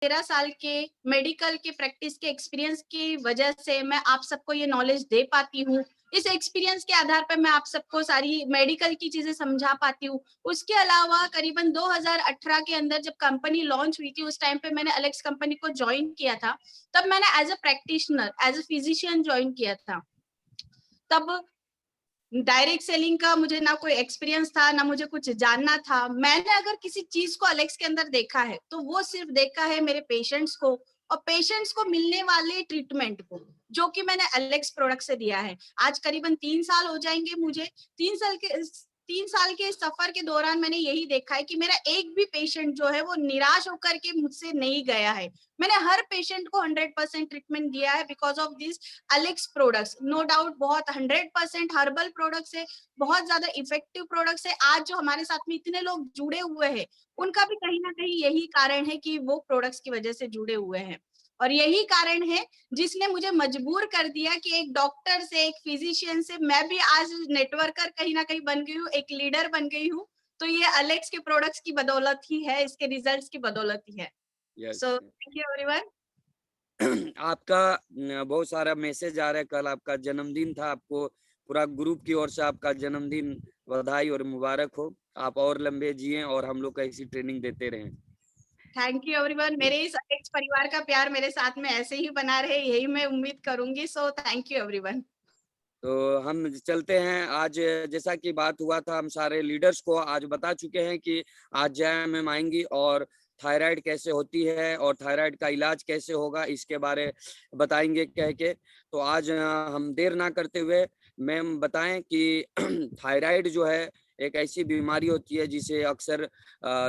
13 साल के मेडिकल के प्रैक्टिस के एक्सपीरियंस की वजह से मैं आप सबको ये नॉलेज दे पाती हूँ। इस एक्सपीरियंस के आधार पर मैं आप सबको सारी मेडिकल की चीजें समझा पाती हूँ। उसके अलावा करीबन 2018 के अंदर जब कंपनी लॉन्च हुई थी, उस टाइम पे मैंने एलेक्स कंपनी को ज्वाइन किया था। तब मैंने as a practitioner, as a physician join किया था। तब डायरेक्ट सेलिंग का मुझे ना कोई एक्सपीरियंस था, ना मुझे कुछ जानना था। मैंने अगर किसी चीज को एलेक्स के अंदर देखा है, तो वो सिर्फ देखा है मेरे पेशेंट्स को और पेशेंट्स को मिलने वाले ट्रीटमेंट को, जो कि मैंने एलेक्स प्रोडक्ट से दिया है। आज करीबन 3 साल हो जाएंगे मुझे। 3 साल के इस सफर के दौरान मैंने यही देखा है कि मेरा एक भी पेशेंट जो है वो निराश होकर के मुझसे नहीं गया है। मैंने हर पेशेंट को 100% ट्रीटमेंट दिया है because of this Alex products. No doubt बहुत 100% हर्बल प्रोडक्ट्स है, बहुत ज्यादा इफेक्टिव प्रोडक्ट्स है। आज जो हमारे साथ में इतने लोग जुड़े हुए हैं, उनका भी कहीं ना कहीं यही कारण है कि वो प्रोडक्ट्स की वजह से जुड़े हुए हैं। और यही कारण है जिसने मुझे मजबूर कर दिया कि एक डॉक्टर से, एक फिजिशियन से मैं भी आज नेटवर्कर कहीं ना कहीं बन गई हूँ, एक लीडर बन गई हूँ। तो ये एलेक्स के प्रोडक्ट्स की बदौलत ही है, इसके रिजल्ट्स की बदौलत ही है। Yes. So thank you everyone. आपका बहुत सारा मैसेज आ रहा है। कल आपका जन्मदिन था, आपको पूरा ग्रुप की ओर से आपका जन्मदिन बधाई और मुबारक हो। आप और लंबे जिए और हम लोग को ऐसी ट्रेनिंग देते रहें। Thank you everyone. मेरे इस एलेक्स परिवार का प्यार मेरे साथ में ऐसे ही बना रहे, यही मैं उम्मीद करूंगी। So thank you everyone. तो हम चलते हैं। आज जैसा कि बात हुआ था, हम सारे लीडर्स को आज बता चुके हैं कि आज जया मैम आएंगी और थायराइड कैसे होती है और थायराइड का इलाज कैसे होगा, इसके बारे बताएंगे कह के। तो आज हम देर ना करते हुए मैम बताएं कि थायराइड जो है एक ऐसी बीमारी होती है जिसे अक्सर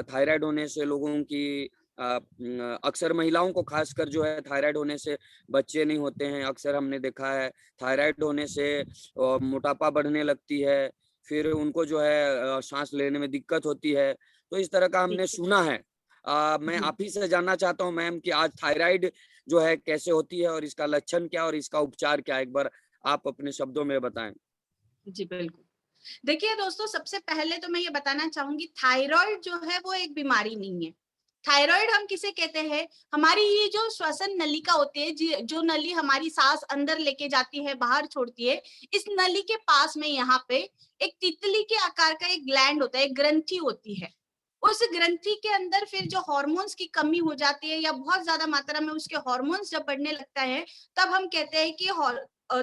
थायराइड होने से लोगों की अक्सर महिलाओं को खासकर जो है थायराइड होने से बच्चे नहीं होते हैं। अक्सर हमने देखा है थायराइड होने से मोटापा बढ़ने लगती है, फिर उनको जो है सांस लेने में दिक्कत होती है। तो इस तरह का जी हमने सुना है। मैं जी आप ही से जानना चाहता हूँ मैम कि आज थायराइड जो है कैसे होती है और इसका लक्षण क्या और इसका उपचार क्या है, एक बार आप अपने शब्दों में बताएं। जी बिल्कुल। देखिए दोस्तों, सबसे पहले तो मैं ये बताना चाहूंगी, थायराइड जो है वो एक बीमारी नहीं है। थायराइड हम किसे कहते हैं? हमारी ये जो श्वसन नलिका होती है, जो नली हमारी सांस अंदर लेके जाती है, बाहर छोड़ती है, इस नली के पास में यहाँ पे एक तितली के आकार का एक ग्लैंड होता है, एक ग्रंथि होती है। उस ग्रंथि के अंदर फिर जो हार्मोन्स की कमी हो जाती है या बहुत ज्यादा मात्रा में उसके हार्मोन्स जब बढ़ने लगता है, तब हम कहते हैं कि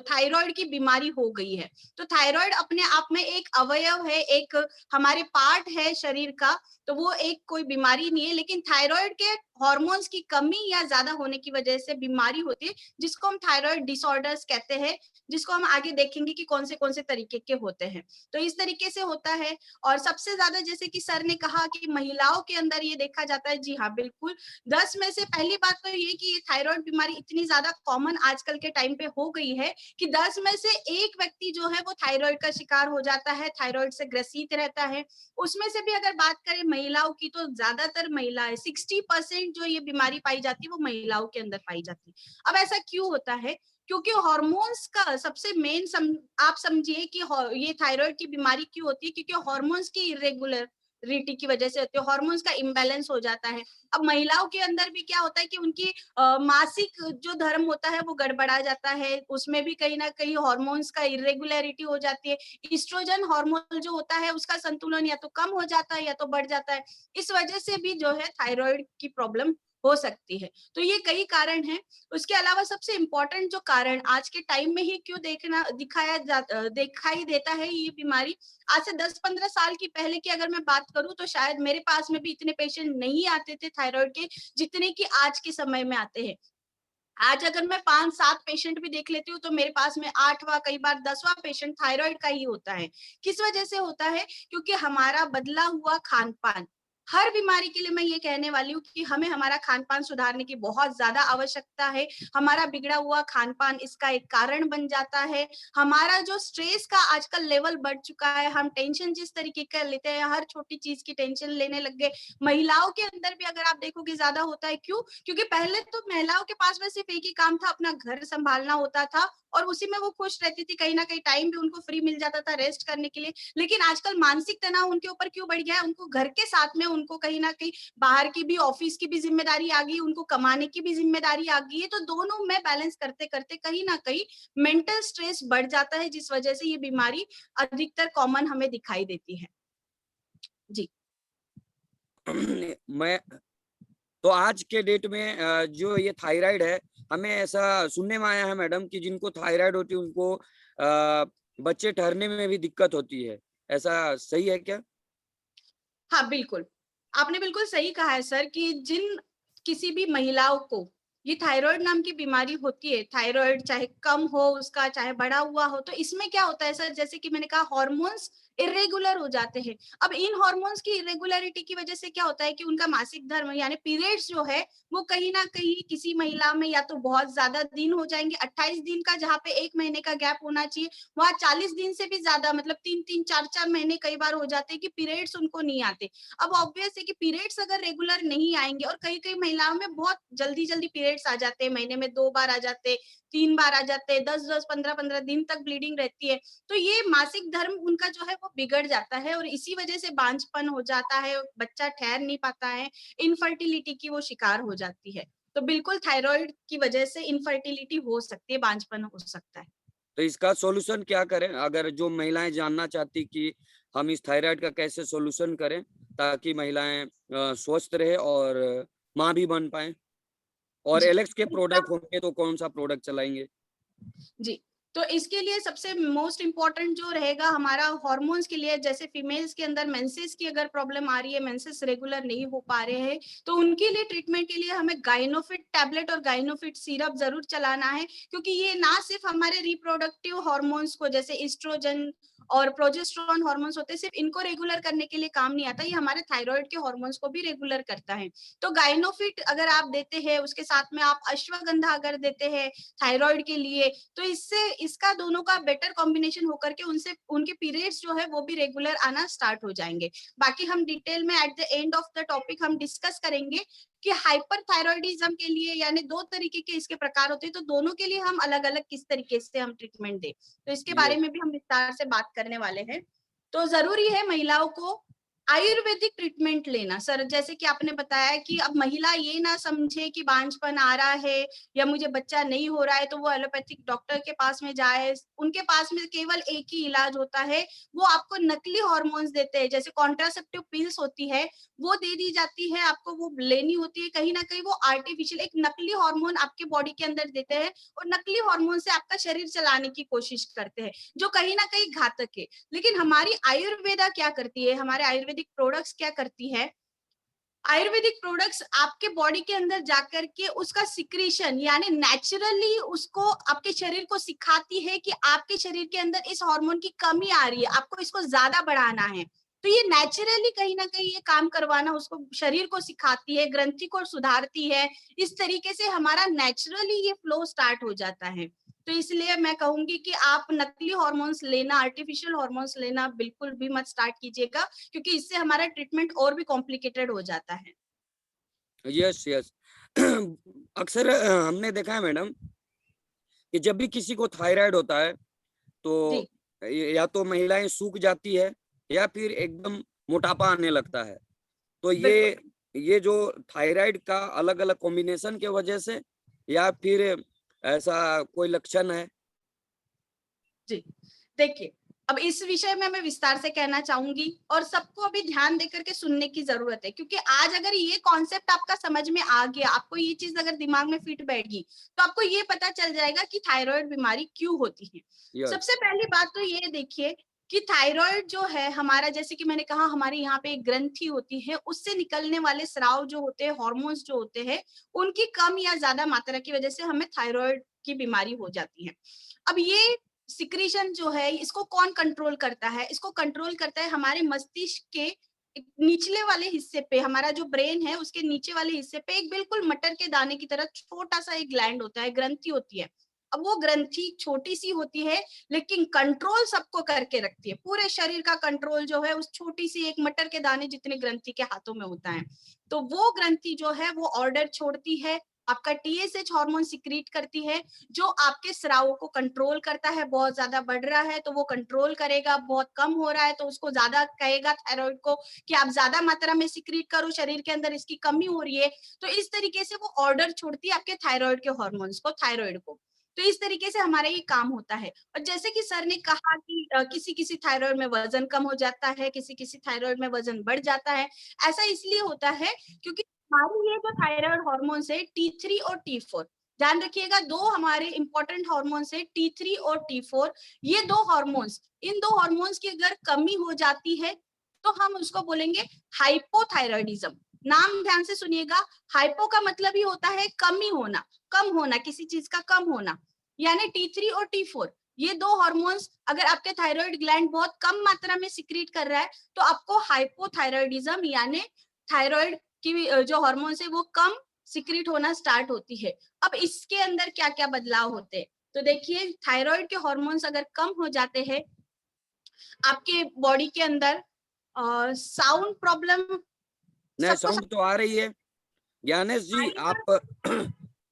थायराइड की बीमारी हो गई है। तो थायराइड अपने आप में एक अवयव है, एक हमारे पार्ट है शरीर का। तो वो एक कोई बीमारी नहीं है, लेकिन थायराइड के हार्मोन्स की कमी या ज्यादा होने की वजह से बीमारी होती है, जिसको हम थायराइड डिसऑर्डर्स कहते हैं, जिसको हम आगे देखेंगे कि कौन से तरीके के होते हैं। तो इस तरीके से होता है। और सबसे ज्यादा, जैसे कि सर ने कहा कि महिलाओं के अंदर ये देखा जाता है, जी हाँ बिल्कुल। 10 में से पहली बात तो ये कि ये थायराइड बीमारी इतनी ज्यादा कॉमन आजकल के टाइम पे हो गई है कि 10 में से एक व्यक्ति जो है वो थायराइड का शिकार हो जाता है, थायराइड से ग्रसित रहता है। उसमें से भी अगर बात करें महिलाओं की, तो ज्यादातर महिलाएं, 60% जो ये बीमारी पाई जाती है वो महिलाओं के अंदर पाई जाती है। अब ऐसा क्यों होता है? क्योंकि हार्मोन्स का सबसे मेन आप समझिए कि ये थायराइड की बीमारी क्यों होती है, क्योंकि हार्मोन्स की इरेगुलरिटी की वजह से होती है, हार्मोन्स का इम्बैलेंस हो जाता है। अब महिलाओं के अंदर भी क्या होता है कि उनकी मासिक जो धर्म होता है वो गड़बड़ा जाता है, उसमें भी कहीं ना कहीं हार्मोन्स का इरेगुलरिटी हो जाती है। ईस्ट्रोजन हार्मोन जो होता है उसका संतुलन या तो कम हो जाता है या तो बढ़ जाता है। इस वजह से भी जो है थायराइड की प्रॉब्लम हो सकती है। तो ये कई कारण हैं। उसके अलावा सबसे इम्पोर्टेंट जो कारण आज के टाइम में ही क्यों दिखाई देता है ये बीमारी, आज से 10-15 साल की पहले की अगर मैं बात करूं, तो शायद मेरे पास में भी इतने पेशेंट नहीं आते थे थायराइड के, जितने कि आज के समय में आते हैं। आज अगर मैं 5-7 पेशेंट भी देख लेती हूँ, तो मेरे पास में 8वां, कई बार 10वां पेशेंट थायराइड का ही होता है। किस वजह से होता है? क्योंकि हमारा बदला हुआ खान पान। हर बीमारी के लिए मैं ये कहने वाली हूँ कि हमें हमारा खान पान सुधारने की बहुत ज्यादा आवश्यकता है। हमारा बिगड़ा हुआ खान पान इसका एक कारण बन जाता है। हमारा जो स्ट्रेस का आजकल लेवल बढ़ चुका है, हम टेंशन जिस तरीके का लेते हैं, हर छोटी चीज की टेंशन लेने लग गए। महिलाओं के अंदर भी अगर आप देखोगे ज्यादा होता है। क्यों? क्योंकि पहले तो महिलाओं के पास में सिर्फ एक ही काम था, अपना घर संभालना होता था और उसी में वो खुश रहती थी। कहीं ना कहीं टाइम भी उनको फ्री मिल जाता था रेस्ट करने के लिए। लेकिन आजकल मानसिक तनाव उनके ऊपर क्यों बढ़ गया है? उनको घर के साथ में उनको कहीं ना कहीं बाहर की भी, ऑफिस की भी जिम्मेदारी आ गई, उनको कमाने की भी जिम्मेदारी आ गई है, तो दोनों में बैलेंस करते करते कहीं ना कहीं मेंटल स्ट्रेस बढ़ जाता है, जिस वजह से ये बीमारी अधिकतर कॉमन हमें दिखाई देती है। जी। मैं तो आज के डेट में जो ये थायराइड है, हमें ऐसा सुनने में आया है मैडम कि जिनको थायराइड होती है उनको बच्चे ठहरने में भी दिक्कत होती है, ऐसा सही है क्या? हाँ, बिल्कुल। आपने बिल्कुल सही कहा है सर कि जिन किसी भी महिलाओं को ये थायराइड नाम की बीमारी होती है, थायराइड चाहे कम हो उसका, चाहे बढ़ा हुआ हो, तो इसमें क्या होता है सर, जैसे कि मैंने कहा हार्मोन्स इर्रेगुलर हो जाते हैं। अब इन हार्मोन्स की इर्रेगुलरिटी की वजह से क्या होता है कि उनका मासिक धर्म यानी पीरियड्स जो है, वो कहीं न कहीं किसी महिला में या तो बहुत ज़्यादा दिन हो जाएँगे, 28 दिन का जहाँ पे 1 महीने का गैप होना चाहिए, वहाँ 40 दिन से भी ज़्यादा मतलब 3-3, 4-4 महीने कई बार हो जाते हैं कि पीरियड्स उनको नहीं आते। अब ऑब्वियस है कि पीरियड्स अगर रेगुलर नहीं आएंगे, और कई कई महिलाओं में बहुत जल्दी जल्दी पीरियड्स आ जाते हैं, महीने में 2 बार आ जाते हैं, 3 बार आ जाते हैं, 10-10, 15-15 दिन तक ब्लीडिंग रहती है, तो ये मासिक धर्म उनका जो है वो बिगड़ जाता है, और इसी वजह से बांझपन हो जाता है, बच्चा ठहर नहीं पाता है, इनफर्टिलिटी की वो शिकार हो जाती है। तो बिल्कुल थायराइड की वजह से इनफर्टिलिटी हो सकती है, बांझपन हो सकता है। तो इसका सॉल्यूशन क्या करें? अगर जो महिलाएं जानना चाहती कि हम इस थायराइड का कैसे सॉल्यूशन करें ताकि महिलाएं स्वस्थ रहे और माँ भी बन पाए, और जी। एलेक्स के प्रोडक्ट होंगे तो कौन सा प्रोडक्ट चलाएंगे? जी, तो इसके लिए सबसे मोस्ट इम्पोर्टेंट जो रहेगा हमारा हार्मोन्स के लिए, जैसे फीमेल्स के अंदर मेंसेस की अगर प्रॉब्लम आ रही है, मेंसेस रेगुलर नहीं हो पा रहे हैं, तो उनके लिए ट्रीटमेंट के लिए हमें गायनोफिट टैबलेट और गायनोफिट सिरप ज़रूर चलाना है, क्योंकि ये ना सिर्फ हमारे रिप्रोडक्टिव हार्मोन्स को, जैसे एस्ट्रोजन और प्रोजेस्टेरोन हार्मोन्स होते हैं, सिर्फ इनको रेगुलर करने के लिए काम नहीं आता, ये हमारे थायराइड के हार्मोन्स को भी रेगुलर करता है। तो गायनोफिट अगर आप देते हैं, उसके साथ में आप अश्वगंधा अगर देते हैं थायराइड के लिए, तो इससे इसका दोनों का बेटर कॉम्बिनेशन होकर के उनसे उनके पीरियड्स जो है वो भी रेगुलर आना स्टार्ट हो जाएंगे। बाकी हम डिटेल में at the end of the topic हम डिस्कस करेंगे कि हाइपरथायरॉयडिज्म के लिए यानी 2 तरीके के इसके प्रकार होते हैं, तो दोनों के लिए हम अलग-अलग किस तरीके से हम ट्रीटमेंट दें। तो इसके बारे यस। में भी हम विस्तार से बात करने वाले हैं। तो ज़रूरी है महिलाओं को आयुर्वेदिक ट्रीटमेंट लेना। सर, जैसे कि आपने बताया कि अब महिला ये ना समझे कि बांझपन आ रहा है या मुझे बच्चा नहीं हो रहा है तो वो एलोपैथिक डॉक्टर के पास में जाए। उनके पास में केवल एक ही इलाज होता है, वो आपको नकली हार्मोन्स देते हैं, जैसे कॉन्ट्रासेप्टिव पिल्स होती है, वो दे दी जाती है, आपको वो लेनी होती है। कहीं न कहीं वो आर्टिफिशियल एक नकली हार्मोन आपके बॉडी के अंदर देते हैं, और नकली हार्मोन से आपका शरीर चलाने की कोशिश करते हैं, जो कहीं न कहीं घातक है। लेकिन हमारी आयुर्वेदा क्या करती है, हमारे आयुर्वेदिक प्रोडक्ट्स क्या करती है, आयुर्वेदिक प्रोडक्ट्स आपके बॉडी के अंदर जाकर के उसका सिक्रीशन यानी नेचुरली उसको आपके शरीर को सिखाती है कि आपके शरीर के अंदर इस हार्मोन की कमी आ रही है, आपको इसको ज्यादा बढ़ाना है। तो ये नेचुरली कहीं ना कहीं ये काम करवाना उसको शरीर को सिखाती है, ग्रंथि को सुधारती है। इस तरीके से हमारा नेचुरली ये फ्लो स्टार्ट हो जाता है। तो इसलिए मैं कहूंगी कि आप नकली हार्मोन्स लेना, आर्टिफिशियल हार्मोन्स लेना बिल्कुल भी मत स्टार्ट कीजिएगा, क्योंकि इससे हमारा ट्रीटमेंट और भी कॉम्प्लिकेटेड हो जाता है। Yes, yes. अक्सर हमने देखा है मैडम कि जब भी किसी को थायराइड होता है जी, तो या तो महिलाएं सूख जाती है या फिर एकदम मोटापा आने लगता है। तो बिल्कुल। ये जो थायराइड का अलग-अलग कॉम्बिनेशन के वजह से या फिर ऐसा कोई लक्षण है? जी, देखिए, अब इस विषय में मैं विस्तार से कहना चाहूंगी, और सबको अभी ध्यान देकर के सुनने की जरूरत है, क्योंकि आज अगर ये कॉन्सेप्ट आपका समझ में आ गया, आपको ये चीज अगर दिमाग में फिट बैठ गई, तो आपको ये पता चल जाएगा कि थायराइड बीमारी क्यों होती है। यस। सबसे पहली बात तो ये देखिए कि थायराइड जो है हमारा, जैसे कि मैंने कहा, हमारे यहाँ पे एक ग्रंथि होती है, उससे निकलने वाले स्राव जो होते हैं, हार्मोन्स जो होते हैं, उनकी कम या ज्यादा मात्रा की वजह से हमें थायराइड की बीमारी हो जाती है। अब ये सिक्रीशन जो है इसको कौन कंट्रोल करता है, इसको कंट्रोल करता है हमारे मस्तिष्क के एक निचले वाले हिस्से पे, हमारा जो ब्रेन है उसके नीचे वाले हिस्से पे एक बिल्कुल मटर के दाने की तरह छोटा सा एक ग्लैंड होता है, ग्रंथि होती है। अब वो ग्रंथि छोटी सी होती है, लेकिन कंट्रोल सबको करके रखती है, पूरे शरीर का कंट्रोल जो है उस छोटी सी एक मटर के दाने जितने ग्रंथि के हाथों में होता है। तो वो ग्रंथि जो है वो ऑर्डर छोड़ती है आपका टीएसएच हार्मोन सिक्रीट करती है, जो आपके स्राव को कंट्रोल करता है। बहुत ज्यादा बढ़ रहा है तो वो कंट्रोल करेगा, बहुत कम हो रहा है तो उसको ज्यादा कहेगा थायराइड को कि आप ज्यादा मात्रा में सिक्रीट करो, शरीर के अंदर इसकी कमी हो रही है। तो इस तरीके से वो ऑर्डर छोड़ती है आपके थायराइड के हार्मोन्स को, थायराइड को। तो इस तरीके से हमारा ये काम होता है। और जैसे कि सर ने कहा कि किसी किसी थायराइड में वजन कम हो जाता है, किसी किसी थायराइड में वजन बढ़ जाता है। ऐसा इसलिए होता है क्योंकि हमारी ये जो थायराइड हार्मोन्स है T3 और T4, ध्यान रखिएगा, दो हमारे इंपॉर्टेंट हार्मोन्स है T3 और T4। ये दो हार्मोन्स, इन दो हार्मोन्स की अगर कमी हो जाती है तो हम उसको बोलेंगे हाइपोथायराइडिज्म। नाम ध्यान से सुनिएगा, हाइपो का मतलब ही होता है कमी होना, कम होना, किसी चीज का कम होना। यानी T3 और T4 ये दो हार्मोन्स अगर आपके थायराइड ग्लैंड बहुत कम मात्रा में सिक्रीट कर रहा है तो आपको हाइपोथायराइडिज्म यानी थायराइड की जो हार्मोन्स है वो कम सिक्रीट होना स्टार्ट होती है। अब इसके अंदर क्या क्या बदलाव होते हैं, तो देखिए थायराइड के हार्मोन्स अगर कम हो जाते हैं आपके बॉडी के अंदर साउंड प्रॉब्लम, नहीं, सबको साउंड तो आ रही है। ज्ञानेश जी आप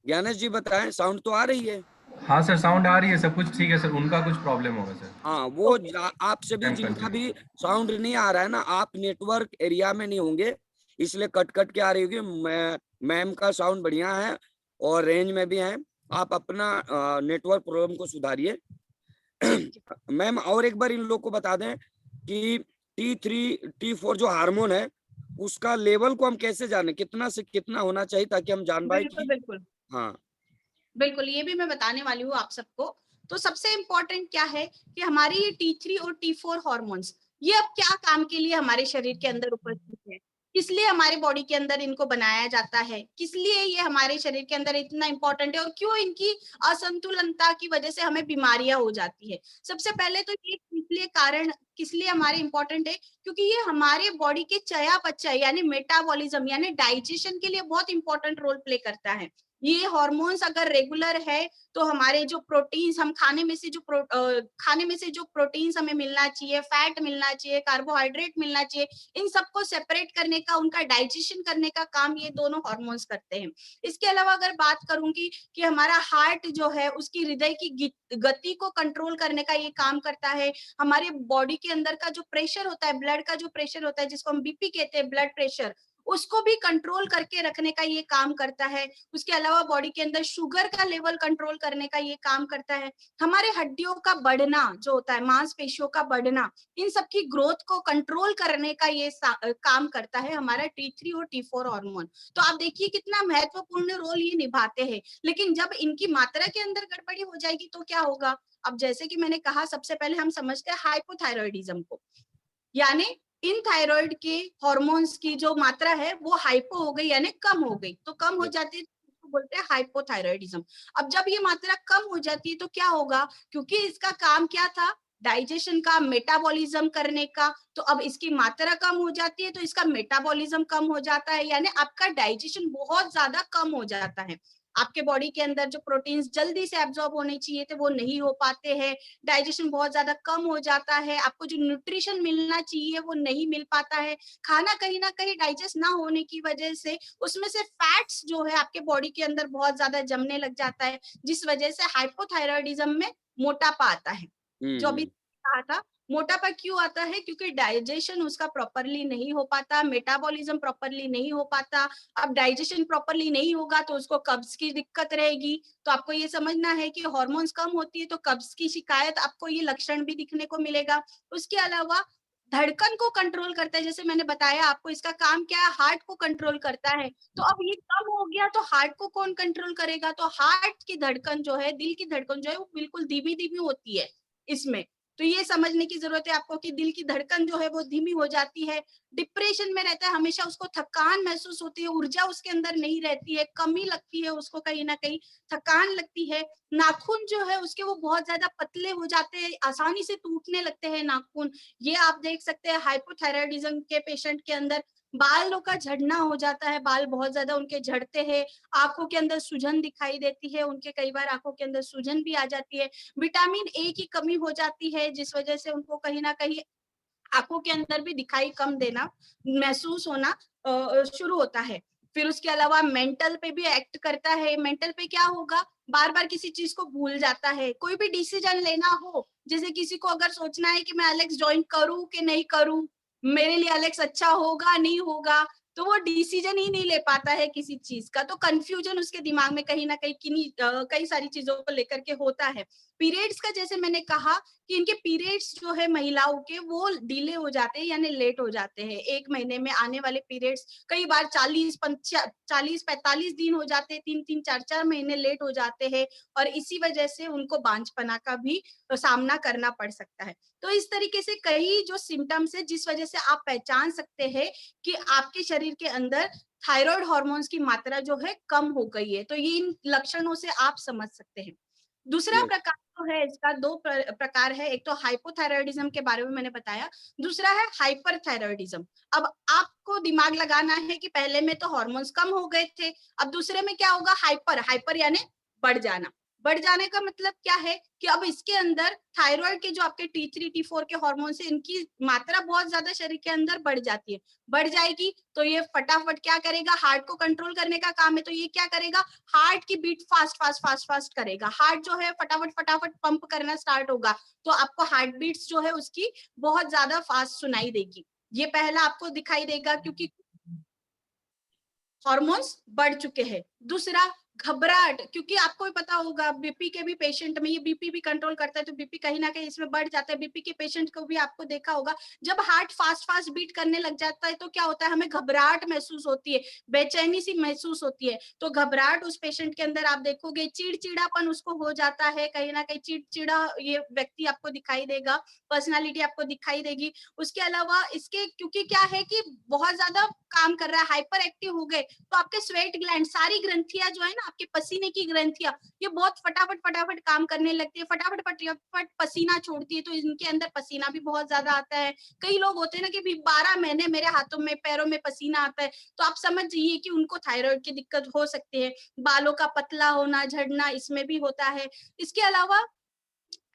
ज्ञानेश जी बताएं, साउंड तो आ रही है? हाँ सर, साउंड आ रही है, सब कुछ ठीक है सर। उनका कुछ प्रॉब्लम होगा सर। हाँ, वो ओके। आपसे भी सैमसंग जिनका से। भी साउंड नहीं आ रहा है ना, आप नेटवर्क एरिया में नहीं होंगे, इसलिए कट कट के आ रही होगी। मैम का साउंड बढ़िया है और रेंज में भी है। आप अपना नेटवर्क प्रॉब्लम को सुधारिए। मैम और एक बार इन लोग को बता दें कि T3 T4 जो हार्मोन है उसका लेवल को हम कैसे जाने, कितना से कितना होना चाहिए, ताकि हम जान पाए बिल्कुल कि बिल्कुल हाँ। बिल्कुल, ये भी मैं बताने वाली हूँ आप सबको। तो सबसे इम्पोर्टेंट क्या है कि हमारे ये T3 और T4 हार्मोन्स ये अब क्या काम के लिए हमारे शरीर के अंदर उपस्थित है, किस लिए हमारे बॉडी के अंदर इनको बनाया जाता है, किस लिए ये हमारे शरीर के अंदर इतना इम्पोर्टेंट है और क्यों इनकी असंतुलनता की वजह से हमें बीमारियां हो जाती है। सबसे पहले तो ये इसलिए कारण किस लिए हमारे इम्पोर्टेंट है, क्योंकि ये हमारे बॉडी के चयापचय यानी मेटाबॉलिज्म यानी डाइजेशन के लिए बहुत इंपॉर्टेंट रोल प्ले करता है। ये हार्मोन्स अगर रेगुलर है तो हमारे जो प्रोटीन्स हम खाने में से जो प्रोटीन्स हमें मिलना चाहिए, फैट मिलना चाहिए, कार्बोहाइड्रेट मिलना चाहिए, इन सबको सेपरेट करने का, उनका डाइजेशन करने का काम ये दोनों हार्मोन्स करते हैं। इसके अलावा अगर बात करूंगी कि हमारा हार्ट जो है उसकी हृदय की गति को कंट्रोल करने का ये काम करता है। हमारे बॉडी के अंदर का जो प्रेशर होता है, ब्लड का जो प्रेशर होता है जिसको हम बीपी कहते हैं, ब्लड प्रेशर, उसको भी कंट्रोल करके रखने का ये काम करता है। उसके अलावा बॉडी के अंदर शुगर का लेवल कंट्रोल करने का ये काम करता है। हमारे हड्डियों का बढ़ना जो होता है, मांसपेशियों का बढ़ना, इन सब की ग्रोथ को कंट्रोल करने का ये काम करता है हमारा T3 और T4 हार्मोन। तो आप देखिए कितना महत्वपूर्ण रोल ये निभाते हैं। लेकिन जब इनकी मात्रा के अंदर गड़बड़ी हो जाएगी तो क्या होगा? अब जैसे कि मैंने कहा, सबसे पहले हम समझते हैं हाइपोथायरॉयडिज्म को, यानी इन थायराइड के हार्मोन्स की जो मात्रा है वो हाइपो हो गई यानी कम हो गई। तो कम हो जाती है तो उसको बोलते हैं हाइपोथायरॉयडिज्म। अब जब ये मात्रा कम हो जाती है तो क्या होगा, क्योंकि इसका काम क्या था, डाइजेशन का, मेटाबॉलिज्म करने का, तो अब इसकी मात्रा कम हो जाती है तो इसका मेटाबॉलिज्म कम हो जाता है, यानी आपका डाइजेशन बहुत ज्यादा कम हो जाता है। आपके बॉडी के अंदर जो प्रोटीन्स जल्दी से एब्जॉर्ब होने चाहिए थे वो नहीं हो पाते हैं, डाइजेशन बहुत ज्यादा कम हो जाता है, आपको जो न्यूट्रिशन मिलना चाहिए वो नहीं मिल पाता है। खाना कहीं ना कहीं डाइजेस्ट ना होने की वजह से उसमें से फैट्स जो है आपके बॉडी के अंदर बहुत ज्यादा जमने लग जाता है, जिस वजह से हाइपोथायरॉयडिज्म में मोटापा आता है। जो अभी कहा था, मोटापा क्यों आता है, क्योंकि डाइजेशन उसका प्रॉपरली नहीं हो पाता, मेटाबॉलिज्म प्रॉपरली नहीं हो पाता। अब डाइजेशन प्रॉपरली नहीं होगा तो उसको कब्ज की दिक्कत रहेगी। तो आपको ये समझना है कि हार्मोन्स कम होती है तो कब्ज की शिकायत, आपको ये लक्षण भी दिखने को मिलेगा। उसके अलावा धड़कन को कंट्रोल करता है, जैसे मैंने बताया आपको, इसका काम क्या है, हार्ट को कंट्रोल करता है। तो अब ये कम हो गया तो हार्ट को कौन कंट्रोल करेगा, तो हार्ट की धड़कन जो है, दिल की धड़कन जो है वो बिल्कुल धीमी धीमी होती है इसमें। तो ये समझने की जरूरत है आपको कि दिल की धड़कन जो है वो धीमी हो जाती है। डिप्रेशन में रहता है, हमेशा उसको थकान महसूस होती है, ऊर्जा उसके अंदर नहीं रहती है, कमी लगती है उसको, कहीं ना कहीं थकान लगती है। नाखून जो है उसके वो बहुत ज्यादा पतले हो जाते हैं, आसानी से टूटने लगते हैं नाखून। ये आप देख सकते हैं हाइपोथायराइडिज्म के पेशेंट के अंदर। बालों का झड़ना हो जाता है, बाल बहुत ज्यादा उनके झड़ते हैं। आंखों के अंदर सूजन दिखाई देती है उनके, कई बार आंखों के अंदर सूजन भी आ जाती है। विटामिन ए की कमी हो जाती है जिस वजह से उनको कहीं ना कहीं आंखों के अंदर भी दिखाई कम देना, महसूस होना शुरू होता है। फिर उसके अलावा मेंटल पे भी एक्ट करता है। मेंटल पे क्या होगा, बार बार किसी चीज को भूल जाता है। कोई भी डिसीजन लेना हो, जैसे किसी को अगर सोचना है कि मैं एलेक्स ज्वाइन करूं कि नहीं करूं, मेरे लिए एलेक्स अच्छा होगा नहीं होगा, तो वो डिसीजन ही नहीं ले पाता है किसी चीज का। तो कंफ्यूजन उसके दिमाग में कहीं ना कहीं कई सारी चीजों को लेकर के होता है। पीरियड्स का जैसे मैंने कहा कि इनके पीरियड्स जो है महिलाओं के वो डिले हो जाते हैं यानी लेट हो जाते हैं। एक महीने में आने वाले पीरियड्स कई बार 40-45 दिन हो जाते हैं, 3-3 4-4 महीने लेट हो जाते हैं, और इसी वजह से उनको बांझपना का भी सामना करना पड़ सकता है। तो इस तरीके से कई जो सिम्टम्स है जिस वजह से आप पहचान सकते हैं कि आपके शरीर के अंदर थायराइड हार्मोन्स की मात्रा जो है कम हो गई है। तो ये इन लक्षणों से आप समझ सकते हैं। दूसरा यस। प्रकार जो है, इसका दो प्रकार है। एक तो हाइपोथायराइडिज्म के बारे में मैंने बताया, दूसरा है हाइपरथायराइडिज्म। अब आपको दिमाग लगाना है कि पहले में तो हार्मोन्स कम हो गए थे, अब दूसरे में क्या होगा, हाइपर। हाइपर यानी बढ़ जाना। बढ़ जाने का मतलब क्या है कि अब इसके अंदर थायराइड के जो आपके T3 T4 के हार्मोन्स है, इनकी मात्रा बहुत ज्यादा शरीर के अंदर बढ़ जाती है। बढ़ जाएगी तो ये फटाफट क्या करेगा, हार्ट को कंट्रोल करने का काम है। तो ये क्या करेगा, हार्ट की beat fast fast fast fast करेगा। हार्ट जो है फटाफट फटाफट पंप करना स्टार्ट होगा, तो आपको हार्ट बीट्स जो है उसकी बहुत ज्यादा फास्ट सुनाई देगी। ये पहला आपको दिखाई देगा क्योंकि हार्मोन्स बढ़ चुके हैं। दूसरा, घबराहट, क्योंकि आपको भी पता होगा बीपी के भी पेशेंट में, ये बीपी भी कंट्रोल करता है तो बीपी कहीं ना कहीं इसमें बढ़ जाता है। बीपी के पेशेंट को भी आपको देखा होगा, जब हार्ट फास्ट फास्ट बीट करने लग जाता है तो क्या होता है, हमें घबराहट महसूस होती है, बेचैनी सी महसूस होती है। तो घबराहट उस पेशेंट के अंदर आप देखोगे, चिड़चिड़ापन उसको हो जाता है, कहीं ना कहीं चिड़चिड़ा ये व्यक्ति आपको दिखाई देगा, पर्सनालिटी आपको दिखाई देगी। उसके अलावा इसके क्योंकि क्या है कि बहुत ज्यादा काम कर रहा है, हाइपर एक्टिव हो गए, तो आपके स्वेट ग्लैंड, सारी ग्रंथियां जो है ना, आपके पसीने की ग्रंथियां, ये बहुत फटाफट फटाफट काम करने लगती है, फटाफट फटाफट पसीना छोड़ती है, तो इनके अंदर पसीना भी बहुत ज्यादा आता है। कई लोग होते हैं ना कि 12 महीने मेरे हाथों में पैरों में पसीना आता है, तो आप समझ जाइए कि उनको थायराइड की दिक्कत हो सकती है। बालों का पतला होना, झड़ना, इसमें भी होता है। इसके अलावा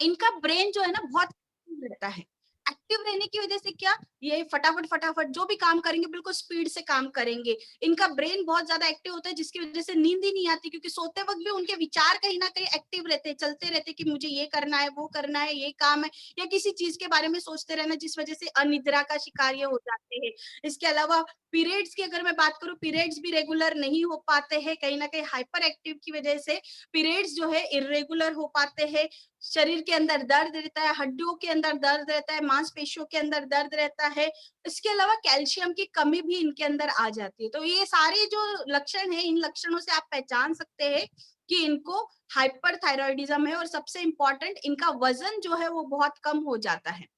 इनका ब्रेन जो है ना बहुत एक्टिव रहता है। एक्टिव रहने की वजह से क्या, ये फटाफट फटाफट जो भी काम करेंगे बिल्कुल स्पीड से काम करेंगे। इनका ब्रेन बहुत ज्यादा एक्टिव होता है जिसकी वजह से नींद ही नहीं आती, क्योंकि सोते वक्त भी उनके विचार कहीं ना कहीं एक्टिव रहते हैं, चलते रहते हैं कि मुझे ये करना है, वो करना है, ये काम है, या किसी चीज के बारे में सोचते रहना, जिस वजह से अनिद्रा का शिकार ये हो जाते हैं। इसके अलावा पीरियड्स की अगर मैं बात करूं, पीरियड्स भी रेगुलर नहीं हो पाते हैं, कहीं ना कहीं हाइपर एक्टिव की वजह से पीरियड्स जो है इरेगुलर हो पाते हैं। शरीर के अंदर दर्द रहता है, हड्डियों के अंदर दर्द रहता है, मांसपेशियों के अंदर दर्द रहता है। इसके अलावा कैल्शियम की कमी भी इनके अंदर आ जाती है। तो ये सारे जो लक्षण है, इन लक्षणों से आप पहचान सकते हैं कि इनको हाइपरथायराइडिज्म है। और सबसे इंपॉर्टेंट, इनका वजन जो है वो बहुत कम हो जाता है।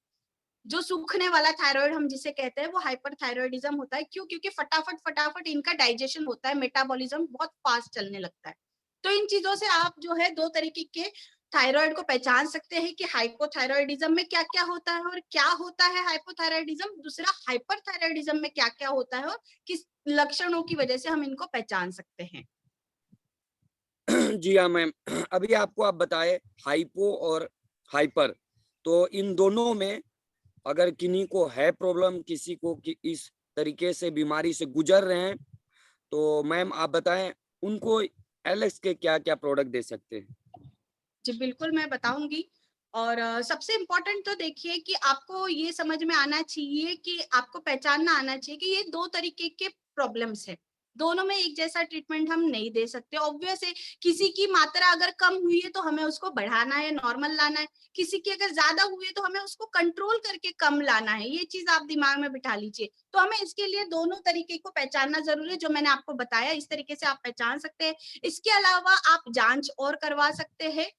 जो सूखने वाला थायराइड हम जिसे कहते हैं, वो हाइपरथायराइडिज्म होता है। क्यों? क्योंकि फटाफट फटाफट इनका डाइजेशन होता है, मेटाबॉलिज्म बहुत फास्ट चलने लगता है। तो इन चीजों से आप जो है दो तरीके के थायराइड को पहचान सकते हैं कि हाइपोथायराइडिज्म में क्या क्या होता है और क्या होता है हाइपोथायराइडिज्म। दूसरा, हाइपरथायराइडिज्म में क्या क्या होता है और किस लक्षणों की वजह से हम इनको पहचान सकते हैं। जी हाँ मैम, अभी आपको आप बताए हाइपो और हाइपर, तो इन दोनों में अगर किन्हीं को है प्रॉब्लम, किसी को कि इस तरीके से बीमारी से गुजर रहे हैं, तो मैम आप बताएं उनको एलेक्स के क्या क्या प्रोडक्ट दे सकते हैं। जी बिल्कुल, मैं बताऊंगी। और सबसे इम्पोर्टेंट तो देखिए कि आपको ये समझ में आना चाहिए कि आपको पहचानना आना चाहिए कि ये दो तरीके के प्रॉब्लम्स है। दोनों में एक जैसा ट्रीटमेंट हम नहीं दे सकते। ऑब्वियस है, किसी की मात्रा अगर कम हुई है तो हमें उसको बढ़ाना है, नॉर्मल लाना है। किसी की अगर ज्यादा हुई है तो हमें उसको कंट्रोल करके कम लाना है। ये चीज आप दिमाग में बिठा लीजिए। तो हमें इसके लिए दोनों तरीके को पहचानना जरूरी है, जो मैंने आपको बताया इस तरीके से आप पहचान सकते हैं। इसके अलावा आप जांच और करवा सकते हैं।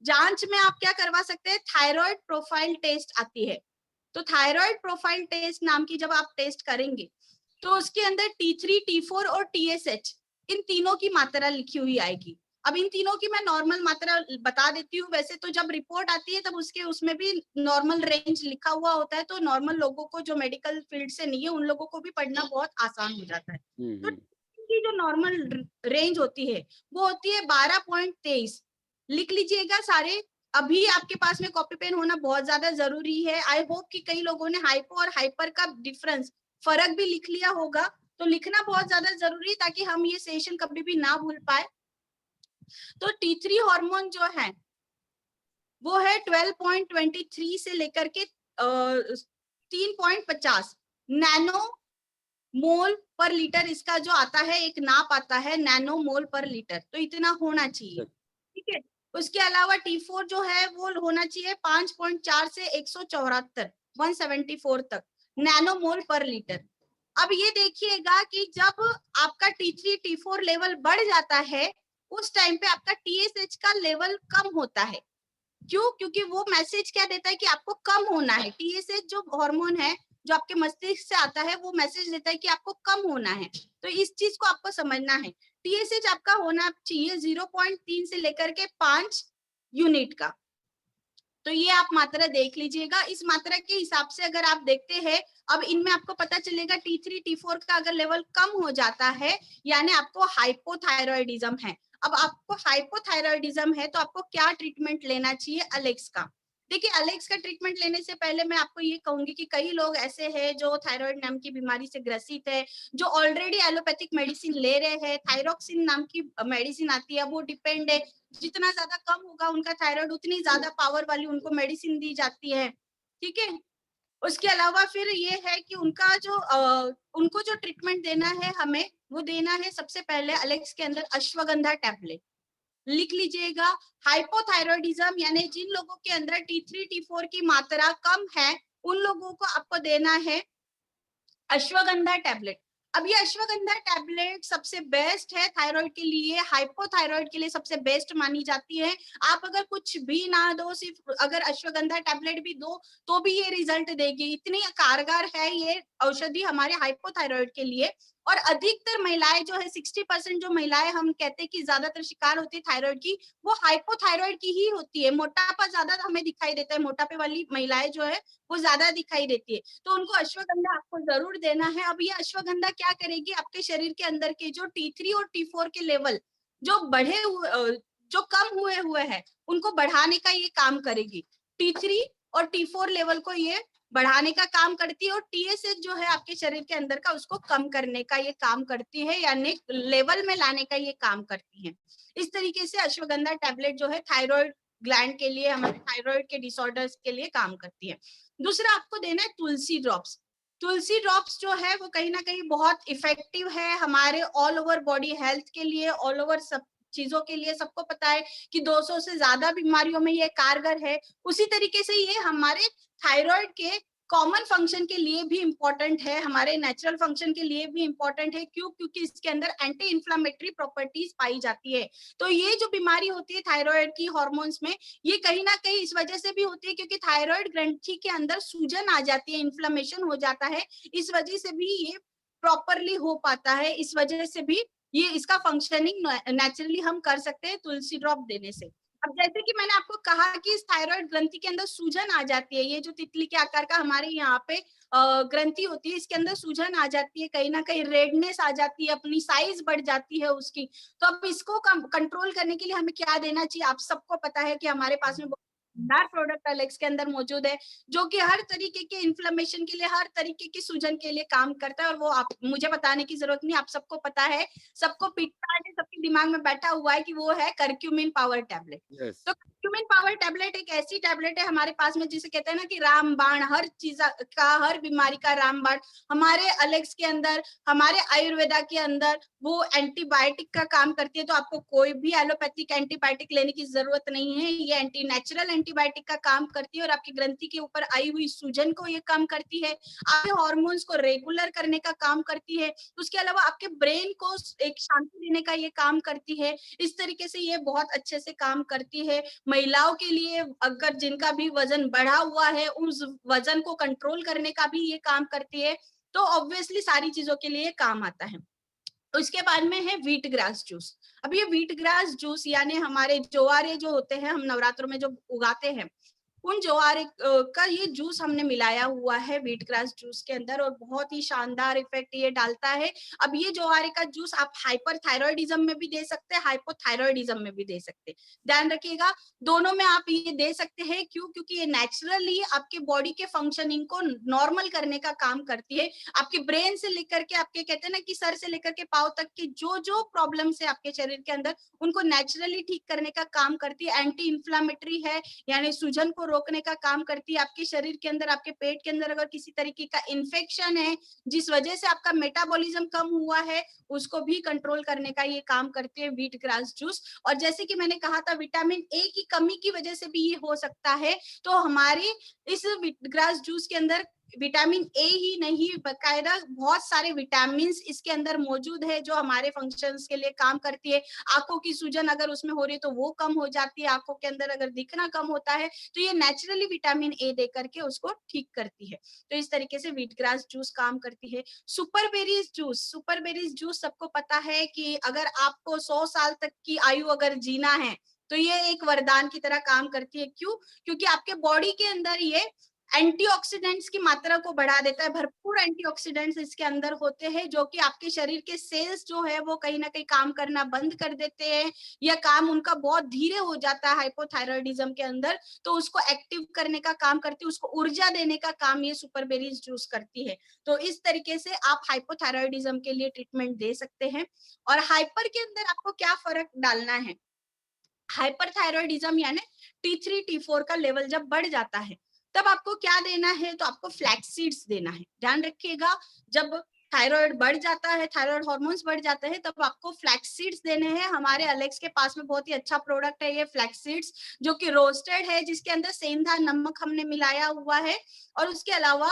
जांच में आप क्या करवा सकते हैं, थायराइड प्रोफाइल टेस्ट आती है। तो थायराइड प्रोफाइल टेस्ट नाम की जब आप टेस्ट करेंगे तो उसके अंदर T3 T4 और TSH, इन तीनों की मात्रा लिखी हुई आएगी। अब इन तीनों की मैं नॉर्मल मात्रा बता देती हूँ। वैसे तो जब रिपोर्ट आती है तब उसके उसमें भी नॉर्मल रेंज लिखा हुआ होता है, तो नॉर्मल लोगों को, जो मेडिकल फील्ड से नहीं है, उन लोगों को भी पढ़ना बहुत आसान हो जाता है। तो की जो नॉर्मल रेंज होती है वो होती है 12.23। लिख लीजिएगा सारे। अभी आपके पास में कॉपी पेन होना बहुत ज्यादा जरूरी है। आई होप कि कई लोगों ने हाइपो और हाइपर का डिफरेंस, फर्क भी लिख लिया होगा। तो लिखना बहुत ज्यादा जरूरी ताकि हम ये सेशन कभी भी ना भूल पाए। तो T3 हार्मोन जो है वो है 12.23 से लेकर के 3.50 नैनो मोल पर लीटर, इसका जो आता है एक नाप आता है नैनो मोल पर लीटर, तो इतना होना चाहिए, ठीक है। उसके अलावा T4 जो है वो होना चाहिए 5.4 से 174 174 तक नैनो मोल पर लीटर। अब ये देखिएगा कि जब आपका T3 T4 लेवल बढ़ जाता है उस टाइम पे आपका TSH का लेवल कम होता है। क्यों? क्योंकि वो मैसेज क्या देता है कि आपको कम होना है। TSH जो हार्मोन है जो आपके मस्तिष्क से आता है वो मैसेज देता है कि आपको कम होना है, तो इस चीज को आपको समझना है। TSH आपका होना चाहिए 0.3 से लेकर के 5 यूनिट का, तो ये आप मात्रा देख लीजिएगा। इस मात्रा के हिसाब से अगर आप देखते हैं, अब इनमें आपको पता चलेगा T3 T4 का अगर लेवल कम हो जाता है यानी आपको हाइपोथायरॉयडिज्म है। अब आपको हाइपोथायरॉयडिज्म है तो आपको क्या ट्रीटमेंट लेना चाहिए अलेक्स का। देखिए अलेक्स का ट्रीटमेंट लेने से पहले मैं आपको ये कहूंगी कि कई लोग ऐसे हैं जो थायराइड नाम की बीमारी से ग्रसित है, जो ऑलरेडी एलोपैथिक मेडिसिन ले रहे हैं। थायरोक्सिन नाम की मेडिसिन आती है, वो डिपेंड है, जितना ज्यादा कम होगा उनका थायराइड उतनी ज्यादा पावर वाली उनको मेडिसिन दी जाती है, ठीक है। उसके अलावा फिर ये है कि उनका जो उनको जो ट्रीटमेंट देना है हमें, वो देना है सबसे पहले अलेक्स के अंदर अश्वगंधा टैबलेट, लिख लीजिएगा। हाइपोथायरॉयडिज्म यानी जिन लोगों के अंदर T3 T4 की मात्रा कम है उन लोगों को आपको देना है अश्वगंधा टैबलेट। अब ये अश्वगंधा टैबलेट सबसे बेस्ट है थायराइड के लिए, हाइपोथायराइड के लिए सबसे बेस्ट मानी जाती है। आप अगर कुछ भी ना दो, सिर्फ अगर अश्वगंधा टैबलेट भी दो तो भी ये रिजल्ट देगी, इतनी कारगर है ये औषधि हमारे हाइपोथायराइड के लिए। और अधिकतर महिलाएं जो है 60% जो महिलाएं हम कहते हैं कि ज्यादातर शिकार होती है थायराइड की, वो हाइपोथायराइड की ही होती है। मोटापा ज्यादा हमें दिखाई देता है, मोटापे वाली महिलाएं जो है वो ज्यादा दिखाई देती है, तो उनको अश्वगंधा आपको जरूर देना है। अब ये अश्वगंधा क्या करेगी, आपके शरीर के अंदर के जो T3 और T4 के लेवल जो बढ़े हुए जो कम हुए हुए हैं उनको बढ़ाने का ये काम करेगी। T3 और T4 लेवल को ये बढ़ाने का काम करती है, और TSH जो है आपके शरीर के अंदर का उसको कम करने का ये काम करती है, यानी लेवल में लाने का ये काम करती है। इस तरीके से अश्वगंधा टैबलेट जो है थायराइड ग्लैंड के लिए, हमारे थायराइड के डिसऑर्डर्स के लिए काम करती है। दूसरा आपको देना है तुलसी ड्रॉप्स। तुलसी ड्रॉप्स जो है वो कहीं ना कहीं बहुत इफेक्टिव है हमारे ऑल ओवर बॉडी हेल्थ के लिए, ऑल ओवर सब चीजों के लिए। सबको पता है कि 200 से ज्यादा बीमारियों में ये कारगर है। उसी तरीके से ये हमारे थायराइड के कॉमन फंक्शन के लिए भी इम्पोर्टेंट है, हमारे नेचुरल फंक्शन के लिए भी इम्पोर्टेंट है। क्यों? क्योंकि इसके अंदर एंटी इन्फ्लामेटरी प्रॉपर्टीज पाई जाती है। तो ये जो बीमारी होती है थायराइड की हार्मोन्स में, ये कहीं ना कहीं इस वजह से भी होती है क्योंकि थायराइड ग्रंथि के अंदर सूजन आ जाती है, इन्फ्लामेशन हो जाता है, इस वजह से भी ये प्रॉपरली हो पाता है। इस वजह से भी ये इसका फंक्शनिंग नेचुरली हम कर सकते हैं तुलसी ड्रॉप देने से। अब जैसे कि मैंने आपको कहा कि इस थायराइड ग्रंथि के अंदर सूजन आ जाती है, ये जो तितली के आकार का हमारे यहाँ पे ग्रंथि होती है, इसके अंदर सूजन आ जाती है, कहीं ना कहीं रेडनेस आ जाती है, अपनी साइज बढ़ जाती है उसकी। तो अब इसको कंट्रोल करने के लिए हमें क्या देना चाहिए, आप सबको पता है कि हमारे पास में प्रोडक्ट अलेक्स के अंदर मौजूद है जो कि हर तरीके के इन्फ्लेमेशन के लिए, हर तरीके की सूजन के लिए काम करता है। और वो आप मुझे बताने की जरूरत नहीं, आप सबको पता है, सबको पीटा है, सबके दिमाग में बैठा हुआ है कि वो है करक्यूमिन पावर टैबलेट। Yes. तो करक्यूमिन पावर टैबलेट एक ऐसी टैबलेट है हमारे पास में जिसे कहते हैं ना कि रामबाण, हर चीज का, हर बीमारी का रामबाण हमारे अलेक्स के अंदर, हमारे आयुर्वेदा के अंदर वो एंटीबायोटिक का काम करती है। तो आपको कोई भी एलोपैथिक एंटीबायोटिक लेने की जरूरत नहीं है, ये एंटी नेचुरल एंटीबायोटिक का काम करती है और आपकी ग्रंथि के ऊपर आई हुई सूजन को ये कम करती है, आपके हार्मोन्स को रेगुलर करने का काम करती है, उसके अलावा आपके ब्रेन को एक शांति देने का ये काम करती है। इस तरीके से ये बहुत अच्छे से काम करती है। महिलाओं के लिए अगर जिनका भी वजन बढ़ा हुआ है उस वजन को कंट्रोल करने का भी ये काम करती है। तो ऑब्वियसली सारी चीजों के लिए काम आता है। उसके बाद में है व्हीट ग्रास जूस। अब ये व्हीट ग्रास जूस यानी हमारे ज्वारे जो होते हैं, हम नवरात्रों में जो उगाते हैं, उन ज्वार का ये जूस हमने मिलाया हुआ है व्हीट ग्रास जूस के अंदर और बहुत ही शानदार इफेक्ट ये डालता है। अब ये ज्वार का जूस आप हाइपरथायरॉयडिज्म में भी दे सकते हैं, हाइपोथायरॉयडिज्म में भी दे सकते हैं। ध्यान रखिएगा, दोनों में आप ये दे सकते हैं। क्यों? क्योंकि ये नेचुरली आपके बॉडी के फंक्शनिंग को नॉर्मल करने का काम करती है। आपके ब्रेन से लेकर के आपके कहते हैं ना कि सर से लेकर के पाँव तक की जो जो प्रॉब्लम्स है आपके शरीर के अंदर, उनको नेचुरली ठीक करने का काम करती है। एंटी इंफ्लामेटरी है, यानी सूजन को रोकने का काम करती है। आपके शरीर के अंदर, आपके पेट के अंदर अगर किसी तरीके का इन्फेक्शन है जिस वजह से आपका मेटाबॉलिज्म कम हुआ है, उसको भी कंट्रोल करने का ये काम करती है व्हीट ग्रास जूस। और जैसे कि मैंने कहा था, विटामिन ए की कमी की वजह से भी ये हो सकता है। तो हमारे इस व्हीट ग्रास जूस के अंदर विटामिन ए ही नहीं, बकायदा बहुत सारे विटामिन इसके अंदर मौजूद है जो हमारे फंक्शंस के लिए काम करती है। आंखों की सूजन अगर उसमें हो रही है तो वो कम हो जाती है। आंखों के अंदर अगर दिखना कम होता है तो ये नेचुरली विटामिन ए दे करके उसको ठीक करती है। तो इस तरीके से व्हीट ग्रास जूस काम करती है। सुपर बेरीज जूस सबको पता है कि अगर आपको 100 साल तक की आयु अगर जीना है तो ये एक वरदान की तरह काम करती है। क्यों? क्योंकि आपके बॉडी के अंदर ये एंटीऑक्सीडेंट्स की मात्रा को बढ़ा देता है। भरपूर एंटीऑक्सीडेंट्स इसके अंदर होते हैं जो कि आपके शरीर के सेल्स जो है वो कहीं ना कहीं काम करना बंद कर देते हैं या काम उनका बहुत धीरे हो जाता है हाइपोथायरॉयडिज्म के अंदर, तो उसको एक्टिव करने का काम करती है, उसको ऊर्जा देने का काम ये सुपर बेरीज जूस करती है। तो इस तरीके से आप हाइपोथायरॉयडिज्म के लिए ट्रीटमेंट दे सकते हैं। और हाइपर के अंदर आपको क्या फर्क डालना है? हाइपरथायरॉयडिज्म यानी T3 T4 का लेवल जब बढ़ जाता है तब आपको क्या देना है? तो आपको फ्लैक्स सीड्स देना है। ध्यान रखिएगा, जब थायराइड बढ़ जाता है, थायराइड हार्मोन्स बढ़ जाते हैं, तब आपको फ्लैक्स सीड्स देने हैं। हमारे अलेक्स के पास में बहुत ही अच्छा प्रोडक्ट है ये फ्लैक्स सीड्स, जो कि रोस्टेड है, जिसके अंदर सेंधा नमक हमने मिलाया हुआ है और उसके अलावा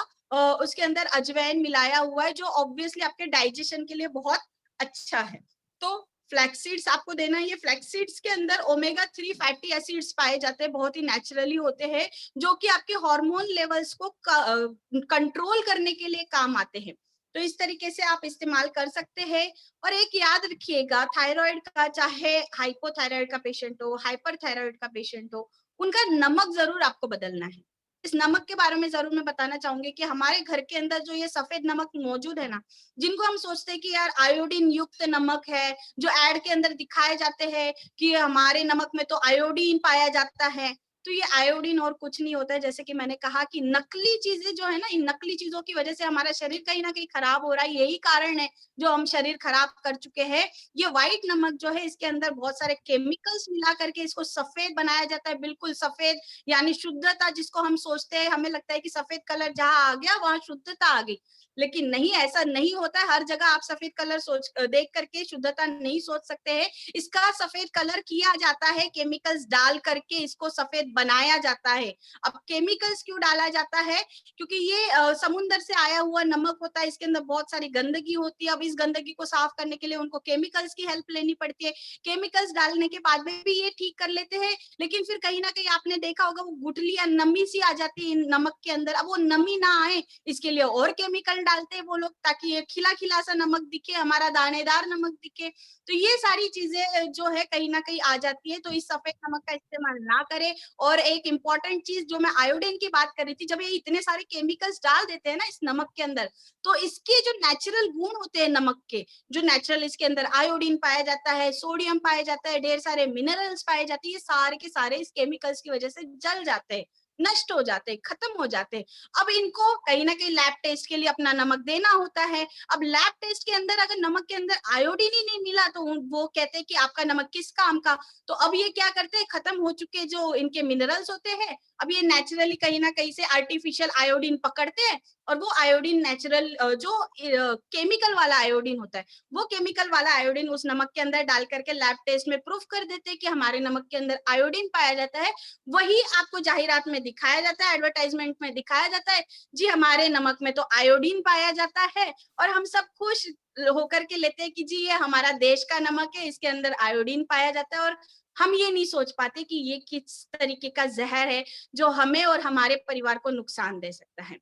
उसके अंदर अजवाइन मिलाया हुआ है, जो ऑब्वियसली आपके डाइजेशन के लिए बहुत अच्छा है। तो फ्लैक्स सीड्स आपको देना है। ये फ्लैक्स सीड्स के अंदर ओमेगा 3 फैटी एसिड्स पाए जाते हैं, बहुत ही नेचुरली होते हैं, जो कि आपके हार्मोन लेवल्स को कंट्रोल करने के लिए काम आते हैं। तो इस तरीके से आप इस्तेमाल कर सकते हैं। और एक याद रखिएगा, थायराइड का, चाहे हाइपोथायराइड का पेशेंट हो, हाइपरथायराइड का पेशेंट हो, उनका नमक जरूर आपको बदलना है। इस नमक के बारे में जरूर मैं बताना चाहूंगी कि हमारे घर के अंदर जो ये सफेद नमक मौजूद है ना, जिनको हम सोचते हैं कि यार आयोडीन युक्त नमक है, जो एड के अंदर दिखाए जाते हैं कि हमारे नमक में तो आयोडीन पाया जाता है, तो ये आयोडीन और कुछ नहीं होता है। जैसे कि मैंने कहा कि नकली चीजें जो है ना, इन नकली चीजों की वजह से हमारा शरीर कहीं ना कहीं खराब हो रहा है। यही कारण है जो हम शरीर खराब कर चुके हैं। ये व्हाइट नमक जो है, इसके अंदर बहुत सारे केमिकल्स मिला करके इसको सफेद बनाया जाता है, बिल्कुल सफेद, यानी शुद्धता जिसको हम सोचते हैं, हमें लगता है कि सफेद कलर जहां आ गया वहां शुद्धता आ गई, लेकिन नहीं, ऐसा नहीं होता है। हर जगह आप सफेद कलर देख करके शुद्धता नहीं सोच सकते हैं। इसका सफेद कलर किया जाता है, केमिकल्स डाल करके इसको सफेद बनाया जाता है। अब केमिकल्स क्यों डाला जाता है? क्योंकि ये समुद्र से आया हुआ नमक होता है, इसके अंदर बहुत सारी गंदगी होती है। अब इस गंदगी को साफ करने के लिए उनको केमिकल्स की हेल्प लेनी पड़ती है। केमिकल्स डालने के बाद में भी ये ठीक कर लेते हैं, लेकिन फिर कहीं ना कहीं आपने देखा होगा वो गुठली या नमी सी आ जाती है नमक के अंदर। अब वो नमी ना आए इसके लिए और केमिकल डालते हैं वो लोग, ताकि ये खिला खिला सा नमक दिखे, हमारा दानेदार नमक दिखे। तो ये सारी चीजें जो है कहीं ना कहीं आ जाती है। तो इस सफेद नमक का इस्तेमाल ना करें। और एक इम्पॉर्टेंट चीज जो मैं आयोडीन की बात कर रही थी, जब ये इतने सारे केमिकल्स डाल देते हैं ना इस नमक के अंदर, तो इसके जो नेचुरल गुण होते हैं नमक के, जो नेचुरल इसके अंदर आयोडीन पाया जाता है, सोडियम पाया जाता है, ढेर सारे मिनरल्स पाए जाते हैं, ये सारे के सारे इस केमिकल्स की वजह से जल जाते हैं, नष्ट हो जाते हैं, खत्म हो जाते हैं। अब इनको कहीं ना कहीं लैब टेस्ट के लिए अपना नमक देना होता है। अब लैब टेस्ट के अंदर अगर नमक के अंदर आयोडीन ही नहीं मिला तो वो कहते हैं कि आपका नमक किस काम का। तो अब ये क्या करते हैं, खत्म हो चुके जो इनके मिनरल्स होते हैं, अब ये नेचुरली कहीं ना कहीं से आर्टिफिशियल आयोडीन पकड़ते हैं और वो आयोडीन नेचुरल जो केमिकल वाला आयोडीन होता है, वो केमिकल वाला आयोडीन उस नमक के अंदर डाल करके लैब टेस्ट में प्रूफ कर देते हैं कि हमारे नमक के अंदर आयोडीन पाया जाता है। वही आपको जाहिरात में दिखाया जाता है, एडवर्टाइजमेंट में दिखाया जाता है, जी हमारे नमक में तो आयोडीन पाया जाता है, और हम सब खुश होकर के लेते हैं कि जी ये हमारा देश का नमक है, इसके अंदर आयोडीन पाया जाता है। और हम ये नहीं सोच पाते कि ये किस तरीके का जहर है जो हमें और हमारे परिवार को नुकसान दे सकता है।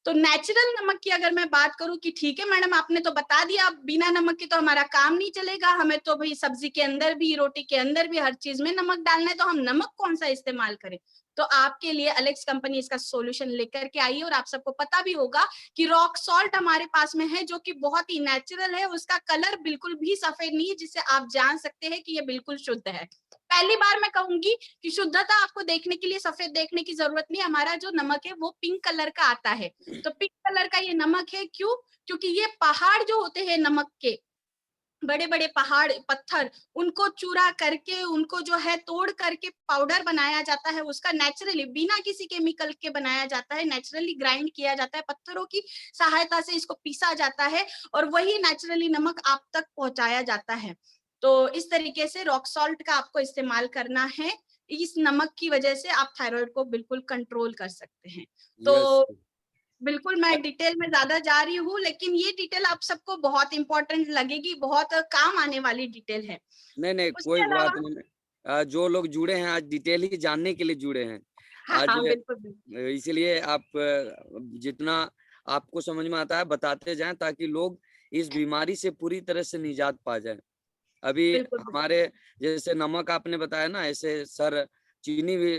तो नेचुरल नमक की अगर मैं बात करूं कि ठीक है मैडम आपने तो बता दिया, बिना नमक के तो हमारा काम नहीं चलेगा, हमें तो भाई सब्जी के अंदर भी, रोटी के अंदर भी, हर चीज में नमक डालना है, तो हम नमक कौन सा इस्तेमाल करें? तो आपके लिए एलेक्स कंपनी इसका सॉल्यूशन लेकर के आई है। और आप सबको पता भी होगा कि रॉक सॉल्ट हमारे पास में है, जो कि बहुत ही नेचुरल है, उसका कलर बिल्कुल भी सफेद नहीं है, जिससे आप जान सकते हैं कि ये बिल्कुल शुद्ध है। पहली बार मैं कहूंगी कि शुद्धता आपको देखने के लिए सफेद देखने की जरूरत नहीं, हमारा जो नमक है वो पिंक कलर का आता है। तो पिंक कलर का ये नमक है, क्यों? क्योंकि ये पहाड़ जो होते हैं नमक के, बड़े बड़े पहाड़ पत्थर, उनको चूरा करके, उनको जो है तोड़ करके पाउडर बनाया जाता है, उसका नेचुरली बिना किसी केमिकल के बनाया जाता है, नेचुरली ग्राइंड किया जाता है, पत्थरों की सहायता से इसको पीसा जाता है और वही नेचुरली नमक आप तक पहुंचाया जाता है। तो इस तरीके से रॉक सॉल्ट का आपको इस्तेमाल करना है। इस नमक की वजह से आप थायराइड को बिल्कुल कंट्रोल कर सकते हैं। यस। तो बिल्कुल, मैं डिटेल में ज़्यादा जा रही हूँ, लेकिन ये डिटेल आप सबको बहुत इम्पोर्टेंट लगेगी, बहुत काम आने वाली डिटेल है। नहीं नहीं, उसके कोई बात अलावा नहीं। जो लोग जुड़े हैं आज डिटेल ही जानने के लिए जुड़े हैं हाँ, आज। हाँ, बिल्कुल, बिल्कुल। इसलिए आप जितना आपको समझ में आता है बताते जाएं, ताकि लोग इस बीमारी से पूरी तरह से निजात पा जाए। अभी बिल्कुल, बिल्कुल। हमारे जैसे नमक आपने बताया ना, ऐसे सर चीनी भी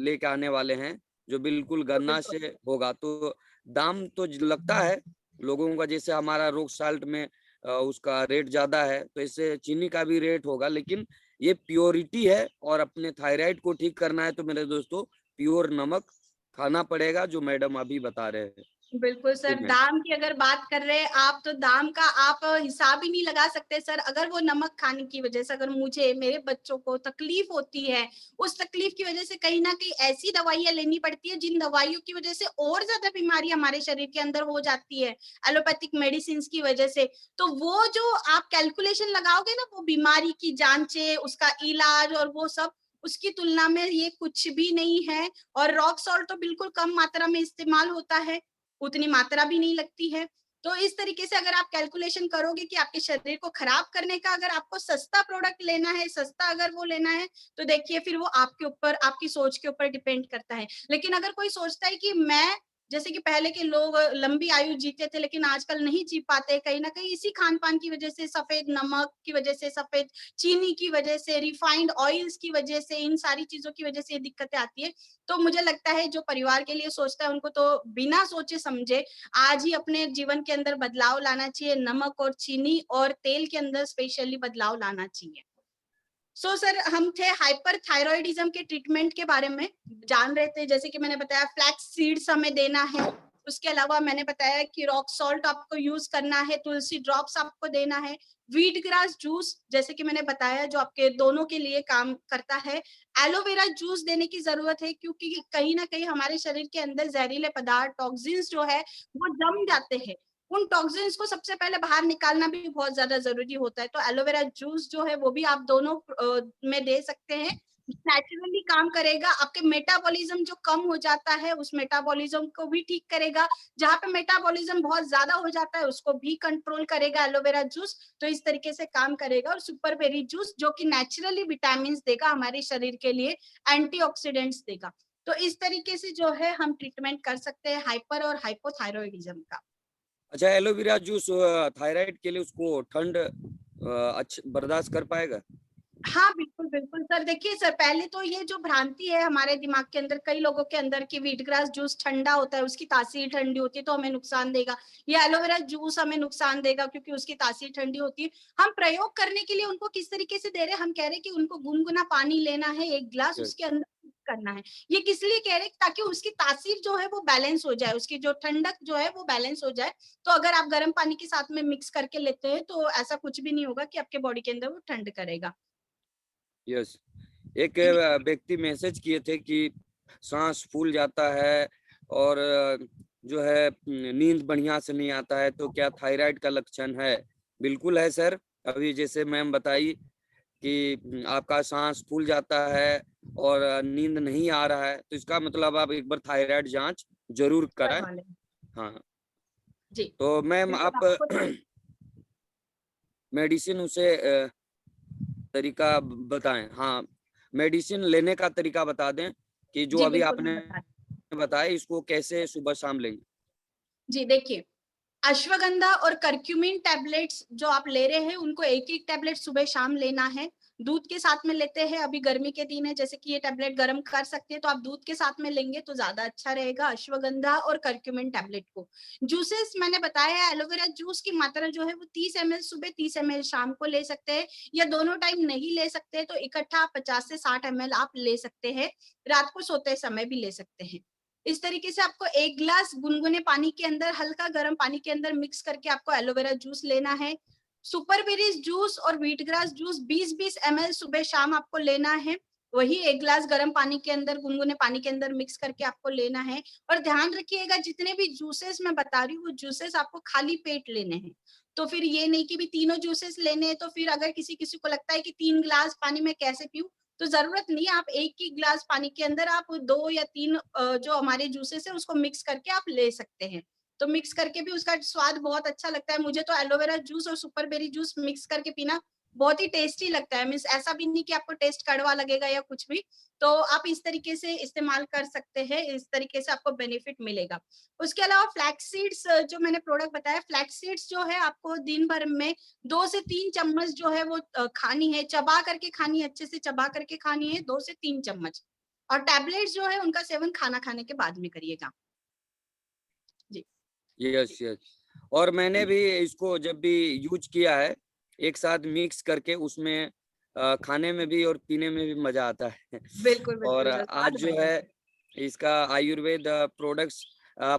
लेके आने वाले हैं, जो बिल्कुल गन्ना बिल्कुल, से होगा। तो दाम तो लगता है लोगों का, जैसे हमारा रोक साल्ट में उसका रेट ज्यादा है, तो इससे चीनी का भी रेट होगा, लेकिन ये प्योरिटी है। और अपने थायराइड को ठीक करना है तो मेरे दोस्तों प्योर नमक खाना पड़ेगा, जो मैडम अभी बता रहे हैं। बिल्कुल जी सर, मैम। दाम की अगर बात कर रहे हैं आप, तो दाम का आप हिसाब ही नहीं लगा सकते सर। अगर वो नमक खाने की वजह से अगर मुझे, मेरे बच्चों को तकलीफ होती है, उस तकलीफ की वजह से कहीं ना कहीं ऐसी दवाइयां लेनी पड़ती है जिन दवाइयों की वजह से और ज्यादा बीमारी हमारे शरीर के अंदर हो जाती है, एलोपैथिक मेडिसिन की वजह से। तो वो जो आप कैलकुलेशन लगाओगे ना, वो बीमारी की जांचे, उसका इलाज और वो सब, उसकी तुलना में ये कुछ भी नहीं है। और रॉक सॉल्ट तो बिल्कुल कम मात्रा में इस्तेमाल होता है, उतनी मात्रा भी नहीं लगती है। तो इस तरीके से अगर आप कैलकुलेशन करोगे कि आपके शरीर को खराब करने का अगर आपको सस्ता प्रोडक्ट लेना है, सस्ता अगर वो लेना है, तो देखिए फिर वो आपके ऊपर, आपकी सोच के ऊपर डिपेंड करता है। लेकिन अगर कोई सोचता है कि मैं, जैसे कि पहले के लोग लंबी आयु जीते थे लेकिन आजकल नहीं जी पाते, कहीं ना कहीं इसी खान पान की वजह से, सफेद नमक की वजह से, सफेद चीनी की वजह से, रिफाइंड ऑयल्स की वजह से, इन सारी चीजों की वजह से ये दिक्कतें आती है। तो मुझे लगता है जो परिवार के लिए सोचता है उनको तो बिना सोचे समझे आज ही अपने जीवन के अंदर बदलाव लाना चाहिए। नमक और चीनी और तेल के अंदर स्पेशली बदलाव लाना चाहिए। सर, हम थे हाइपर थायराइडिज्म के ट्रीटमेंट के बारे में जान रहे थे। जैसे कि मैंने बताया फ्लैक्स सीड्स हमें देना है, उसके अलावा मैंने बताया कि रॉक सॉल्ट आपको यूज करना है, तुलसी ड्रॉप्स आपको देना है, व्हीट ग्रास जूस जैसे कि मैंने बताया जो आपके दोनों के लिए काम करता है, एलोवेरा जूस देने की जरूरत है, क्योंकि कहीं ना कहीं हमारे शरीर के अंदर जहरीले पदार्थ, टॉक्सिन्स जो है वो जम जाते हैं। उन टॉक्सिन्स को सबसे पहले बाहर निकालना भी बहुत ज्यादा जरूरी होता है। तो एलोवेरा जूस जो है वो भी आप दोनों में दे सकते हैं। नेचुरली काम करेगा, आपके मेटाबॉलिज्म जो कम हो जाता है उस मेटाबॉलिज्म को भी ठीक करेगा, जहाँ पे मेटाबॉलिज्म बहुत ज्यादा हो जाता है उसको भी कंट्रोल करेगा एलोवेरा जूस। तो इस तरीके से काम करेगा। और सुपर बेरी जूस जो कि नेचुरली विटामिन देगा हमारे शरीर के लिए, एंटीऑक्सीडेंट्स देगा। तो इस तरीके से जो है हम ट्रीटमेंट कर सकते हैं हाइपर और हाइपोथायरॉयडिज्म का। अच्छा, एलोवेरा जूस थायराइड के लिए उसको ठंड अच्छा बर्दाश्त कर पाएगा? हाँ, बिल्कुल, बिल्कुल सर। देखिए सर, पहले तो ये जो भ्रांति है हमारे दिमाग के अंदर, कई लोगों के अंदर कि व्हीट ग्रास जूस ठंडा होता है, उसकी तासीर ठंडी होती है तो हमें नुकसान देगा, या एलोवेरा जूस हमें नुकसान देगा क्योंकि उसकी तासीर ठंडी होती है। हम प्रयोग करने के लिए उनको किस तरीके से दे रहे हैं, हम कह रहे हैं कि उनको गुनगुना पानी लेना है 1 गिलास, यस। उसके अंदर मिक्स करना है। ये किस लिए कह रहे हैं? ताकि उसकी तासीर जो है वो बैलेंस हो जाए, उसकी जो ठंडक जो है वो बैलेंस हो जाए। तो अगर आप गर्म पानी के साथ में मिक्स करके लेते हैं तो ऐसा कुछ भी नहीं होगा कि आपके बॉडी के अंदर वो ठंड करेगा। यस। एक जी। व्यक्ति मैसेज किए थे कि सांस फूल जाता है और जो है नींद बढ़िया से नहीं आता है, तो क्या थायराइड का लक्षण है? बिल्कुल है सर। अभी जैसे मैम बताई कि आपका सांस फूल जाता है और नींद नहीं आ रहा है, तो इसका मतलब आप एक बार थायराइड जांच जरूर कराएं। करवा लें। हाँ। जी, तो मैम बिल्कुल आप आपको मेडिसिन उसे तरीका बताएं। हाँ, मेडिसिन लेने का तरीका बता दें कि जो जी, अभी बिल्कुल मैं आपने बता बताया, इसको कैसे सुबह शाम लेंगे। जी, देखिए अश्वगंधा और करक्यूमिन टैबलेट्स जो आप ले रहे हैं उनको एक एक टैबलेट सुबह शाम लेना है। दूध के साथ में लेते हैं, अभी गर्मी के दिन है, जैसे कि ये टैबलेट गर्म कर सकते हैं, तो आप दूध के साथ में लेंगे तो ज्यादा अच्छा रहेगा अश्वगंधा और करक्यूमिन टैबलेट को। जूसेस मैंने बताया है, एलोवेरा जूस की मात्रा जो है वो 30 ml सुबह 30 ml शाम को ले सकते हैं, या दोनों टाइम नहीं ले सकते तो इकट्ठा 50 से 60 ml आप ले सकते हैं, रात को सोते समय भी ले सकते हैं। इस तरीके से आपको 1 ग्लास गुनगुने पानी के अंदर, हल्का गर्म पानी के अंदर मिक्स करके आपको एलोवेरा जूस लेना है। सुपर बेरीज जूस और व्हीट ग्रास जूस 20-20 ml सुबह शाम आपको लेना है। वही 1 ग्लास गर्म पानी के अंदर, गुनगुने पानी के अंदर मिक्स करके आपको लेना है। और ध्यान रखिएगा जितने भी जूसेस मैं बता रही हूँ वो जूसेस आपको खाली पेट लेने हैं। तो फिर ये नहीं कि भी तीनों जूसेस लेने हैं, तो फिर अगर किसी-किसी को लगता है कि 3 ग्लास पानी मैं कैसे पीऊँ? तो जरूरत नहीं है, आप एक ही ग्लास पानी के अंदर आप 2 या 3 जो हमारे जूसेस है उसको मिक्स करके आप ले सकते हैं। तो मिक्स करके भी उसका स्वाद बहुत अच्छा लगता है। मुझे तो एलोवेरा जूस और सुपर बेरी जूस मिक्स करके पीना बहुत ही टेस्टी लगता है। मीन्स ऐसा भी नहीं कि आपको टेस्ट कड़वा लगेगा या कुछ भी। तो आप इस तरीके से इस्तेमाल कर सकते हैं, इस तरीके से आपको बेनिफिट मिलेगा। उसके अलावा फ्लैक्स सीड्स जो मैंने प्रोडक्ट बताया, फ्लैक्स सीड्स जो है आपको दिन भर में 2 से 3 चम्मच जो है वो खानी है, चबा करके खानी है, अच्छे से चबा करके खानी है 2 से 3 चम्मच। और टैबलेट्स जो है उनका सेवन खाना खाने के बाद में करिएगा। जी। Yes yes. और मैंने भी इसको जब भी यूज किया है, एक साथ मिक्स करके उसमें खाने में भी और पीने में भी मजा आता है। बिल्कुल, और बिल्कुल सर, आज स्वाद जो बढ़ है जाता है। इसका आयुर्वेद प्रोडक्ट्स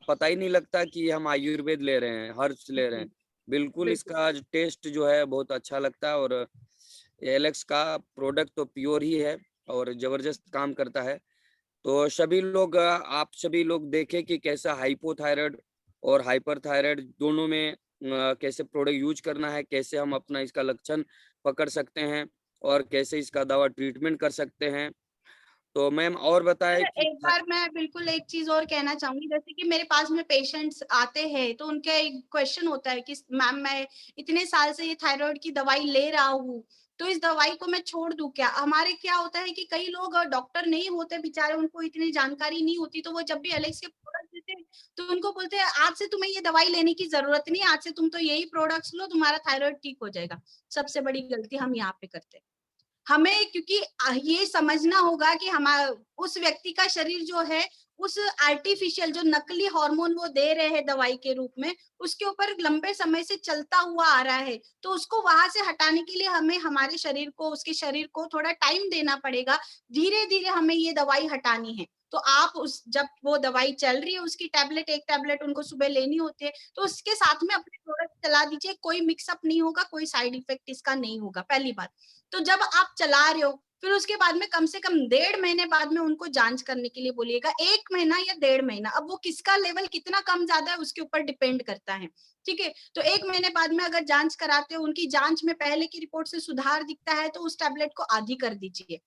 पता ही नहीं लगता कि हम आयुर्वेद ले रहे हैं, हर्ब्स ले रहे जी, हैं। बिल्कुल बिल्कुल। इसका टेस्ट जो है बहुत अच्छा लगता है। और एलेक्स का प्रोडक्ट तो प्योर ही है और जबरदस्त काम करता है। तो सभी लोग आप सभी लोग देखें कि कैसा हाइपोथायराइड और हाइपरथायराइड दोनों में कैसे प्रोडक्ट यूज करना है, कैसे हम अपना इसका लक्षण पकड़ सकते हैं और कैसे इसका दवा ट्रीटमेंट कर सकते हैं। तो मैम और बताएं सर, कि एक बार मैं बिल्कुल एक चीज़ और कहना चाहूँगी, जैसे कि मेरे पास में पेशेंट्स आते हैं, तो उनका एक क्वेश्चन होता है कि मैम मैं इतने साल से ये थायराइड की दवाई ले रहा हूँ, तो इस दवाई को मैं छोड़ दूँ क्या? हमारे क्या होता है कि कई लोग डॉक्टर नहीं होते बेचारे, उनको इतनी जानकारी नहीं होती, तो वो जब भी एलेक्स के प्रोडक्ट देते हैं, तो उनको बोलते हैं आज से तुम्हें ये दवाई लेने की ज़रूरत नहीं है, आज से तुम तो यही प्रोडक्ट्स लो, तुम्हारा थायराइड ठीक हो जाएगा। सबसे बड़ी गलती हम यहाँ पे करते हैं। हमें क्योंकि ये समझना होगा कि उस व्यक्ति का शरीर जो है उस आर्टिफिशियल जो नकली हार्मोन वो दे रहे हैं दवाई के रूप में, उसके ऊपर लंबे समय से चलता हुआ आ रहा है, तो उसको वहां से हटाने के लिए हमें हमारे शरीर को, उसके शरीर को थोड़ा टाइम देना पड़ेगा। धीरे धीरे हमें ये दवाई हटानी है। तो आप उस जब वो दवाई चल रही है उसकी टैबलेट, एक टैबलेट उनको सुबह लेनी होती है, तो उसके साथ में अपने प्रोडक्ट चला दीजिए। कोई मिक्सअप नहीं होगा, कोई साइड इफेक्ट इसका नहीं होगा, पहली बात। तो जब आप चला रहे हो, फिर उसके बाद में कम से कम 1.5 महीने बाद में उनको जांच करने के लिए बोलिएगा। 1 महीना या 1.5 महीना, अब वो किसका लेवल कितना कम ज्यादा है उसके ऊपर डिपेंड करता है। ठीक है, तो 1 महीने बाद में अगर जांच कराते हो, उनकी जांच में पहले की रिपोर्ट से सुधार दिखता है, तो उस टैबलेट को आधी कर दीजिए।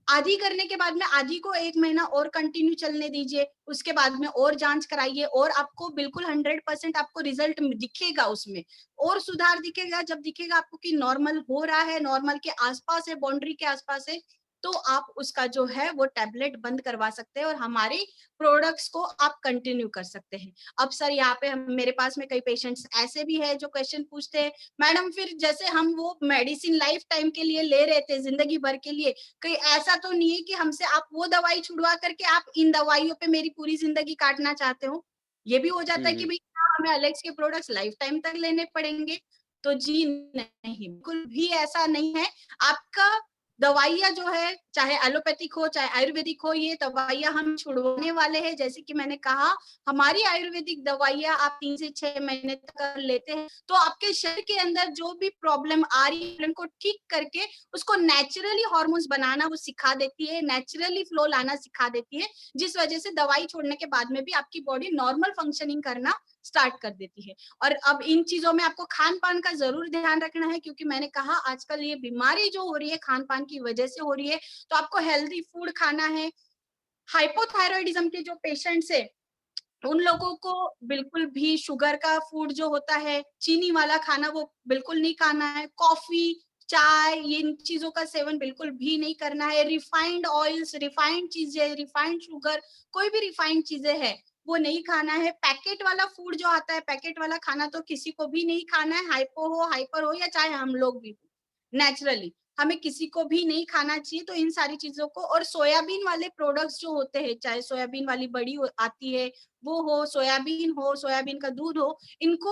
आधी करने के बाद में आधी को 1 महीना और कंटिन्यू चलने दीजिए। उसके बाद में और जांच कराइए और आपको बिल्कुल 100% आपको रिजल्ट दिखेगा उसमें। और सुधार दिखेगा, जब दिखेगा आपको कि नॉर्मल हो रहा है, नॉर्मल के आसपास है, बाउंड्री के आसपास है, तो आप उसका जो है वो टैबलेट बंद करवा सकते हैं और हमारे प्रोडक्ट्स को आप कंटिन्यू कर सकते हैं। अब सर यहाँ पे मेरे पास में कई पेशेंट्स ऐसे भी है जो क्वेश्चन पूछते हैं, मैडम फिर जैसे हम वो मेडिसिन लाइफ टाइम के लिए ले रहे थे, जिंदगी भर के लिए, कहीं ऐसा तो नहीं है कि हमसे आप वो दवाई छुड़वा करके आप इन दवाइयों पे मेरी पूरी जिंदगी काटना चाहते हो? ये भी हो जाता है कि हम्म। भाई हाँ, हमें एलेक्स के प्रोडक्ट्स लाइफ टाइम तक लेने पड़ेंगे। तो जी नहीं, बिल्कुल भी ऐसा नहीं है। आपका दवाइयाँ जो है, चाहे एलोपैथिक हो, चाहे आयुर्वेदिक हो, ये दवाइयाँ हम छुड़वाने वाले हैं। जैसे कि मैंने कहा, हमारी आयुर्वेदिक दवाइयाँ आप 3 से 6 महीने तक लेते हैं, तो आपके शरीर के अंदर जो भी प्रॉब्लम आ रही है, उनको ठीक करके उसको नेचुरली हार्मोन्स बनाना वो सिखा देती है, नेचुरली फ्लो लाना सिखा देती है, जिस वजह से दवाई छोड़ने के बाद में भी आपकी बॉडी नॉर्मल फंक्शनिंग करना स्टार्ट कर देती है। और अब इन चीजों में आपको खान-पान का जरूर ध्यान रखना है, क्योंकि मैंने कहा आजकल ये बीमारी जो हो रही है खान-पान की वजह से हो रही है, तो आपको हेल्दी फूड खाना है। हाइपोथायराइडिज्म के जो पेशेंट्स है, उन लोगों को बिल्कुल भी शुगर का फूड जो होता है, चीनी वाला खाना वो बिल्कुल नहीं खाना है। कॉफी, चाय, इन चीज़ों का सेवन बिल्कुल भी नहीं करना है। रिफाइंड ऑयल्स, रिफाइंड चीज़ें, रिफाइंड शुगर, कोई भी रिफाइंड चीज़ें हैं, वो नहीं खाना है। पैकेट वाला फूड जो आता है, पैकेट वाला खाना तो किसी को भी नहीं खाना है, हाइपो हो, हाइपर हो या चाहे हम लोग भी हो। नेचुरली हमें किसी को भी नहीं खाना चाहिए। तो इन सारी चीजों को, और सोयाबीन वाले प्रोडक्ट्स जो होते हैं, चाहे सोयाबीन वाली बड़ी आती है वो हो, सोयाबीन का दूध हो, इनको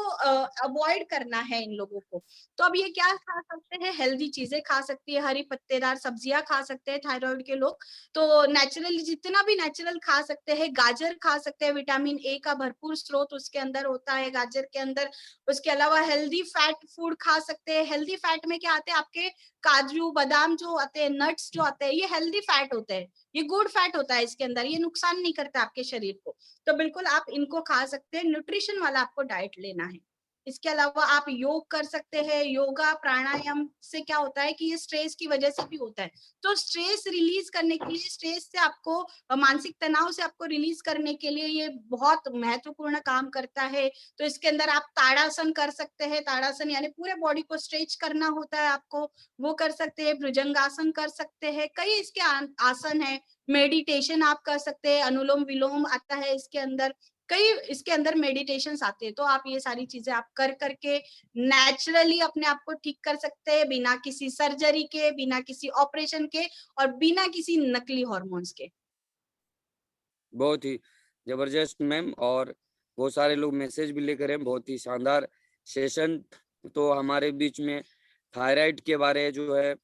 अवॉइड करना है इन लोगों को। तो अब ये क्या खा सकते हैं, हेल्दी चीजें खा सकती है, हरी पत्तेदार सब्जियां खा सकते हैं थायराइड के लोग। तो नेचुरली जितना भी नेचुरल खा सकते हैं, गाजर खा सकते हैं, विटामिन ए का भरपूर स्रोत उसके अंदर होता है गाजर के अंदर। उसके अलावा हेल्दी फैट फूड खा सकते हैं। हेल्दी फैट में क्या आते हैं आपके, काजू बादाम जो आते हैं, नट्स जो आते हैं, ये हेल्दी फैट होते हैं, ये गुड फैट होता है इसके अंदर, ये नुकसान नहीं करता आपके शरीर को। तो बिल्कुल आप इनको खा सकते हैं। न्यूट्रिशन वाला आपको डाइट लेना है। इसके अलावा आप योग कर सकते हैं। योगा प्राणायाम से क्या होता है कि ये स्ट्रेस की वजह से भी होता है। तो स्ट्रेस रिलीज करने के लिए, स्ट्रेस से आपको, मानसिक तनाव से आपको रिलीज करने के लिए ये बहुत महत्वपूर्ण काम करता है। तो इसके अंदर आप ताड़ासन कर सकते हैं। ताड़ासन यानी पूरे बॉडी को स्ट्रेच करना होता है आपको, वो कर सकते हैं। भुजंगासन कर सकते हैं। कई इसके आसन है। मेडिटेशन आप कर सकते हैं। अनुलोम विलोम आता है इसके अंदर, कई इसके अंदर मेडिटेशंस आते हैं। तो आप ये सारी चीजें आप कर करके नेचुरली अपने आप को ठीक कर सकते हैं, बिना किसी सर्जरी के, बिना किसी ऑपरेशन के, और बिना किसी नकली हॉर्मोन्स के। बहुत ही जबरदस्त मैम, और बहुत सारे लोग मैसेज भी लेकर हैं। बहुत ही शानदार सेशन। तो हमारे बीच में थायराइड के बारे जो है,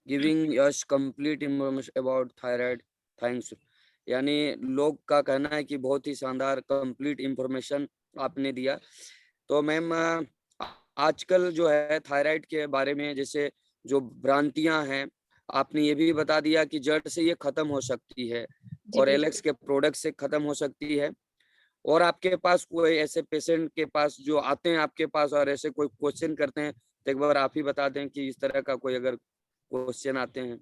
giving yes complete information about thyroid, thanks. यानी लोग का कहना है कि बहुत ही शानदार कंप्लीट इंफॉर्मेशन आपने दिया। तो मैम आजकल जो है थायराइड के बारे में जैसे जो भ्रांतियां हैं, आपने ये भी बता दिया कि जड़ से ये खत्म हो सकती है जी और बिल्कुल। एलेक्स के प्रोडक्ट से खत्म हो सकती है। और आपके पास कोई ऐसे पेशेंट के पास जो आते हैं आपके पास और ऐसे कोई क्वेश्चन करते हैं, तो एक बार आप ही बता दें कि इस तरह का कोई अगर क्वेश्चन आते हैं।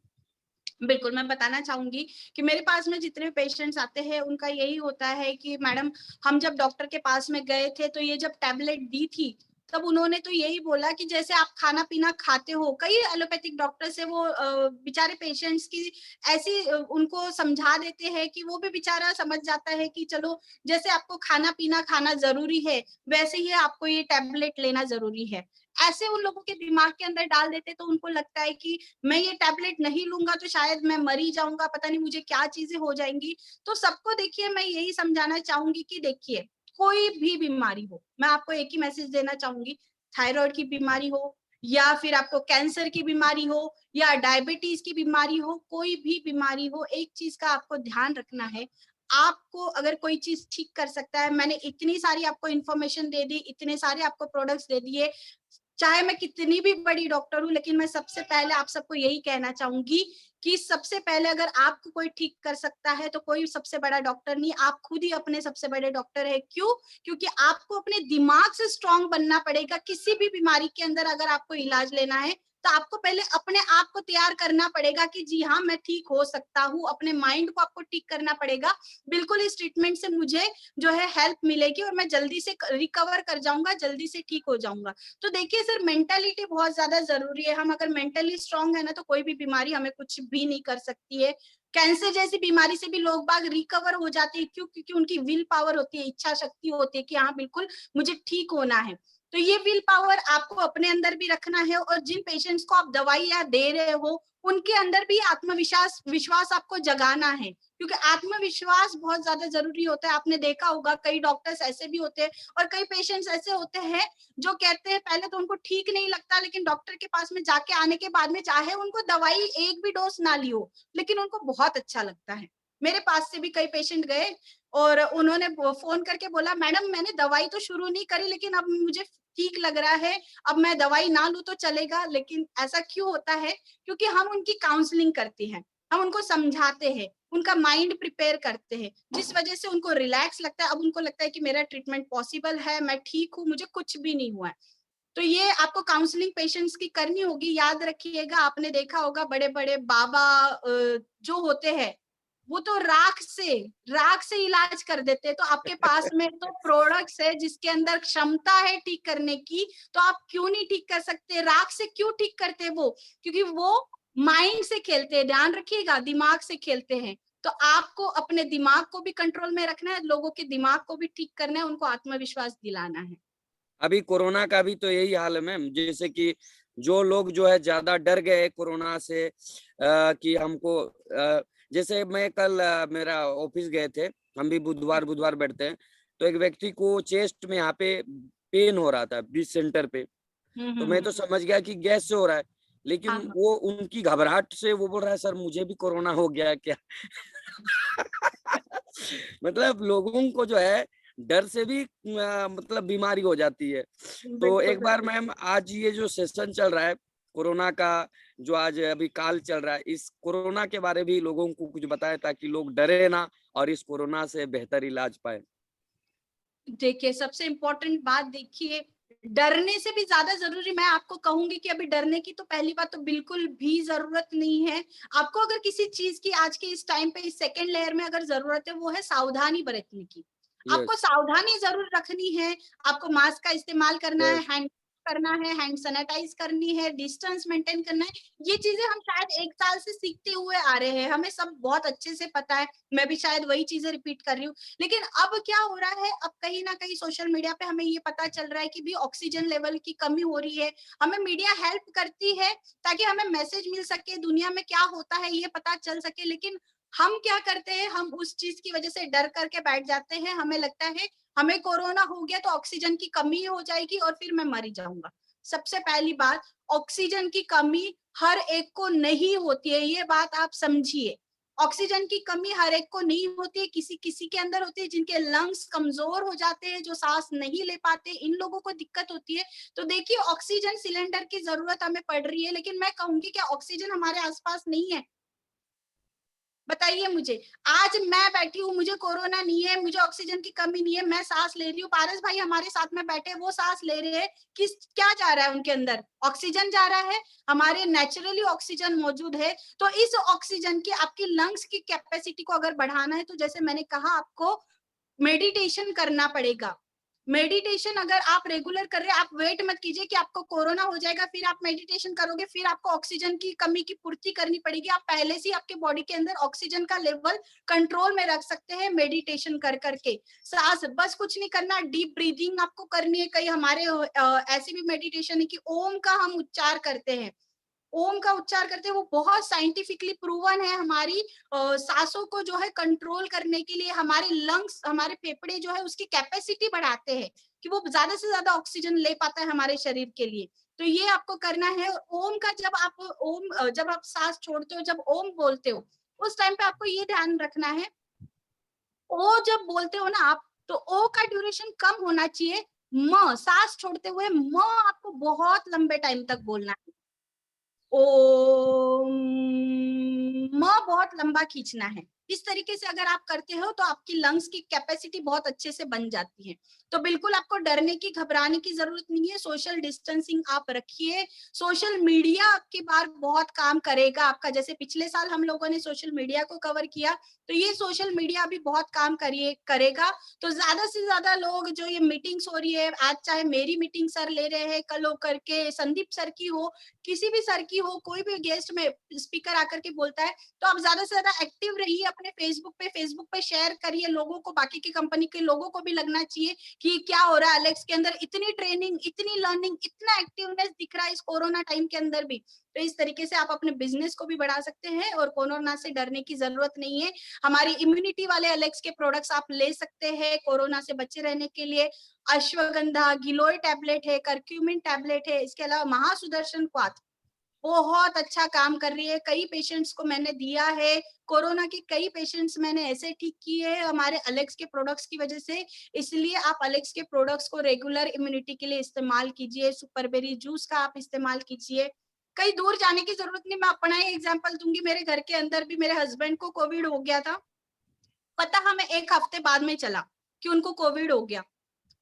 बिल्कुल, मैं बताना चाहूँगी कि मेरे पास में जितने पेशेंट्स आते हैं, उनका यही होता है कि मैडम, हम जब डॉक्टर के पास में गए थे, तो ये जब टैबलेट दी थी, तब उन्होंने तो यही बोला कि जैसे आप खाना-पीना खाते हो। कई एलोपैथिक डॉक्टर्स हैं, वो बेचारे पेशेंट्स की ऐसी उनको समझा देते हैं कि वो भी बेचारा समझ जाता है कि चलो, जैसे आपको खाना-पीना खाना ज़रूरी है, वैसे ही आपको ये टैबलेट लेना ज़रूरी है। ऐसे उन लोगों के दिमाग के अंदर डाल देते, तो उनको लगता है कि मैं ये टैबलेट नहीं लूंगा तो शायद मैं मर ही जाऊंगा, पता नहीं मुझे क्या चीजें हो जाएंगी। तो सबको देखिए, मैं यही समझाना चाहूंगी कि देखिए, कोई भी बीमारी हो, मैं आपको एक ही मैसेज देना चाहूंगी, थायराइड की बीमारी हो, या फिर आपको कैंसर की बीमारी हो, या डायबिटीज की बीमारी हो, कोई भी बीमारी हो, एक चीज का आपको ध्यान रखना है। आपको अगर कोई चीज ठीक कर सकता है, मैंने इतनी सारी आपको इन्फॉर्मेशन दे दी, इतने सारे आपको प्रोडक्ट्स दे दिए, चाहे मैं कितनी भी बड़ी डॉक्टर हूँ, लेकिन मैं सबसे पहले आप सबको यही कहना चाहूंगी कि सबसे पहले अगर आपको कोई ठीक कर सकता है, तो कोई सबसे बड़ा डॉक्टर नहीं, आप खुद ही अपने सबसे बड़े डॉक्टर है। क्यों? क्योंकि आपको अपने दिमाग से स्ट्रांग बनना पड़ेगा। किसी भी बीमारी के अंदर अगर आपको इलाज लेना है, तो आपको पहले अपने आप को तैयार करना पड़ेगा कि जी हाँ, मैं ठीक हो सकता हूँ। अपने माइंड को आपको ठीक करना पड़ेगा। बिल्कुल, इस ट्रीटमेंट से मुझे जो है हेल्प मिलेगी और मैं जल्दी से रिकवर कर जाऊंगा, जल्दी से ठीक हो जाऊंगा। तो देखिए सर, मेंटालिटी बहुत ज्यादा जरूरी है। हम अगर मेंटली स्ट्रांग है ना, तो कोई भी बीमारी हमें कुछ भी नहीं कर सकती है। कैंसर जैसी बीमारी से भी लोग बाग रिकवर हो जाते हैं। क्यों? क्योंकि उनकी विल पावर होती है, इच्छा शक्ति होती है कि हाँ बिल्कुल मुझे ठीक होना है। तो ये विल पावर आपको अपने अंदर भी रखना है, और जिन पेशेंट्स को आप दवाइयां दे रहे हो, उनके अंदर भी आत्मविश्वास विश्वास आपको जगाना है। क्योंकि आत्मविश्वास बहुत ज्यादा जरूरी होता है। आपने देखा होगा, कई डॉक्टर्स ऐसे भी होते हैं और कई पेशेंट्स ऐसे होते हैं जो कहते हैं, पहले तो उनको ठीक नहीं लगता, लेकिन डॉक्टर के पास में जाके आने के बाद में, चाहे उनको दवाई एक भी डोज ना ली हो, लेकिन उनको बहुत अच्छा लगता है। मेरे पास से भी कई पेशेंट गए और उन्होंने फोन करके बोला, मैडम मैंने दवाई तो शुरू नहीं करी, लेकिन अब मुझे ठीक लग रहा है, अब मैं दवाई ना लूं तो चलेगा। लेकिन ऐसा क्यों होता है? क्योंकि हम उनकी काउंसलिंग करते हैं, हम उनको समझाते हैं, उनका माइंड प्रिपेयर करते हैं, जिस वजह से उनको रिलैक्स लगता है। अब उनको लगता है कि मेरा ट्रीटमेंट पॉसिबल है, मैं ठीक हूँ, मुझे कुछ भी नहीं हुआ है। तो ये आपको काउंसलिंग पेशेंट्स की करनी होगी। याद रखिएगा, आपने देखा होगा बड़े बड़े बाबा जो होते हैं, वो तो राख से इलाज कर देते हैं। तो आपके पास में तो प्रोडक्ट्स है जिसके अंदर क्षमता है ठीक करने की, तो आप क्यों नहीं ठीक कर सकते? राख से क्यों ठीक करते वो? क्योंकि वो माइंड से खेलते हैं, ध्यान रखिएगा, दिमाग से खेलते हैं। तो तो आपको अपने दिमाग को भी कंट्रोल में रखना है, लोगों के दिमाग को भी ठीक करना है, उनको आत्मविश्वास दिलाना है। अभी कोरोना का भी तो यही हाल है मैम, जैसे कि जो लोग जो है ज्यादा डर गए कोरोना से, कि हमको जैसे मैं कल मेरा ऑफिस गए थे, हम भी बुधवार बुधवार बैठते हैं, तो एक व्यक्ति को चेस्ट में यहाँ पे पेन हो रहा था बीच सेंटर पे, तो मैं तो समझ गया कि गैस से हो रहा है, लेकिन हाँ, हाँ। वो उनकी घबराहट से वो बोल रहा है सर मुझे भी कोरोना हो गया है क्या। मतलब लोगों को जो है डर से भी मतलब बीमारी हो जाती है। तो बिल्कुल एक सही। बार मैम आज ये जो सेशन चल रहा है कोरोना का, जो आज अभी काल चल रहा है, इस कोरोना के बारे में भी लोगों को कुछ बताएं ताकि लोग डरे ना और इस कोरोना से बेहतर इलाज पाए। देखिए, सबसे इम्पोर्टेंट बात देखिए, डरने से भी ज्यादा जरूरी मैं आपको कहूंगी कि अभी डरने की तो पहली बात तो बिल्कुल भी जरूरत नहीं है। आपको अगर किसी चीज की आज के इस टाइम पे इस सेकेंड लेयर में अगर जरूरत है, वो है सावधानी बरतने की। आपको यस, सावधानी जरूर रखनी है। आपको मास्क का इस्तेमाल करना है, यस, हैंड करना है, हैंड सैनिटाइज करनी है, डिस्टेंस मेंटेन करना है। ये चीजें हम शायद 1 साल से सीखते हुए आ रहे हैं, हमें सब बहुत अच्छे से पता है। मैं भी शायद वही चीजें रिपीट कर रही हूँ। लेकिन अब क्या हो रहा है, अब कहीं ना कहीं सोशल मीडिया पे हमें ये पता चल रहा है कि भी ऑक्सीजन लेवल की कमी हो रही है। हमें मीडिया हेल्प करती है ताकि हमें मैसेज मिल सके, दुनिया में क्या होता है ये पता चल सके। लेकिन हम क्या करते हैं, हम उस चीज की वजह से डर करके बैठ जाते हैं। हमें लगता है हमें कोरोना हो गया तो ऑक्सीजन की कमी हो जाएगी और फिर मैं मर ही जाऊंगा। सबसे पहली बात, ऑक्सीजन की कमी हर एक को नहीं होती है, ये बात आप समझिए। ऑक्सीजन की कमी हर एक को नहीं होती है, किसी किसी के अंदर होती है, जिनके लंग्स कमजोर हो जाते हैं, जो सांस नहीं ले पाते, इन लोगों को दिक्कत होती है। तो देखिए, ऑक्सीजन सिलेंडर की जरूरत हमें पड़ रही है, लेकिन मैं कहूंगी क्या ऑक्सीजन हमारे आसपास नहीं है? बताइए मुझे। आज मैं बैठी हूँ, मुझे कोरोना नहीं है, मुझे ऑक्सीजन की कमी नहीं है, मैं सांस ले रही हूँ। पारस भाई हमारे साथ में बैठे, वो सांस ले रहे हैं। किस क्या जा रहा है उनके अंदर? ऑक्सीजन जा रहा है। हमारे नेचुरली ऑक्सीजन मौजूद है। तो इस ऑक्सीजन की आपकी लंग्स की कैपेसिटी को अगर बढ़ाना है, तो जैसे मैंने कहा, आपको मेडिटेशन करना पड़ेगा। मेडिटेशन अगर आप रेगुलर कर रहे हैं, आप वेट मत कीजिए कि आपको कोरोना हो जाएगा फिर आप मेडिटेशन करोगे, फिर आपको ऑक्सीजन की कमी की पूर्ति करनी पड़ेगी। आप पहले से ही आपके बॉडी के अंदर ऑक्सीजन का लेवल कंट्रोल में रख सकते हैं मेडिटेशन कर करके। सांस बस कुछ नहीं करना, डीप ब्रीदिंग आपको करनी है। कई हमारे ऐसी भी मेडिटेशन है कि ओम का हम उच्चार करते हैं। ओम का उच्चार करते हैं, वो बहुत साइंटिफिकली प्रूवन है। हमारी सांसों को जो है कंट्रोल करने के लिए, हमारे लंग्स, हमारे फेफड़े जो है उसकी कैपेसिटी बढ़ाते हैं कि वो ज्यादा से ज्यादा ऑक्सीजन ले पाता है हमारे शरीर के लिए। तो ये आपको करना है। और ओम का जब आप सांस छोड़ते हो, जब ओम बोलते हो, उस टाइम पे आपको ये ध्यान रखना है, ओ जब बोलते हो ना आप, तो ओ का ड्यूरेशन कम होना चाहिए। म सांस छोड़ते हुए म आपको बहुत लंबे टाइम तक बोलना है। ओम, म बहुत लंबा खींचना है। इस तरीके से अगर आप करते हो तो आपकी लंग्स की कैपेसिटी बहुत अच्छे से बन जाती है। तो बिल्कुल आपको डरने की, घबराने की जरूरत नहीं है। सोशल डिस्टेंसिंग आप रखिए। सोशल मीडिया आपकी बार बहुत काम करेगा आपका। जैसे पिछले साल हम लोगों ने सोशल मीडिया को कवर किया, तो ये सोशल मीडिया भी बहुत काम करेगा। तो ज्यादा से ज्यादा लोग, जो ये मीटिंग्स हो रही है आज, चाहे मेरी मीटिंग सर ले रहे हैं, कल हो करके संदीप सर की हो, किसी भी सर की हो, कोई भी गेस्ट में स्पीकर आकर के बोलता है, तो आप ज्यादा से ज्यादा एक्टिव रहिए अपने फेसबुक पे शेयर करिए लोगों को। बाकी की कंपनी के लोगों को भी लगना चाहिए कि क्या हो रहा है एलेक्स के अंदर, इतनी ट्रेनिंग, इतनी लर्निंग, इतना एक्टिवनेस दिख रहा है इस कोरोना टाइम के अंदर भी। तो इस तरीके से आप अपने बिजनेस को भी बढ़ा सकते हैं और कोरोना से डरने की जरूरत नहीं है। हमारी इम्यूनिटी वाले एलेक्स के प्रोडक्ट्स आप ले सकते हैं कोरोना से बचे रहने के लिए। अश्वगंधा, गिलोय टैबलेट है, करक्यूमिन टैबलेट है, इसके अलावा महासुदर्शन क्वाथ बहुत अच्छा काम कर रही है। कई पेशेंट्स को मैंने दिया है, कोरोना के कई पेशेंट्स मैंने ऐसे ठीक किए हैं हमारे अलेक्स के प्रोडक्ट्स की वजह से। इसलिए आप अलेक्स के प्रोडक्ट्स को रेगुलर इम्यूनिटी के लिए इस्तेमाल कीजिए। सुपरबेरी जूस का आप इस्तेमाल कीजिए। कहीं दूर जाने की जरूरत नहीं। मैं अपना ही एग्जांपल दूंगी, मेरे घर के अंदर भी मेरे हस्बैंड को कोविड हो गया था। पता हमें 1 हफ्ते बाद में चला कि उनको कोविड हो गया,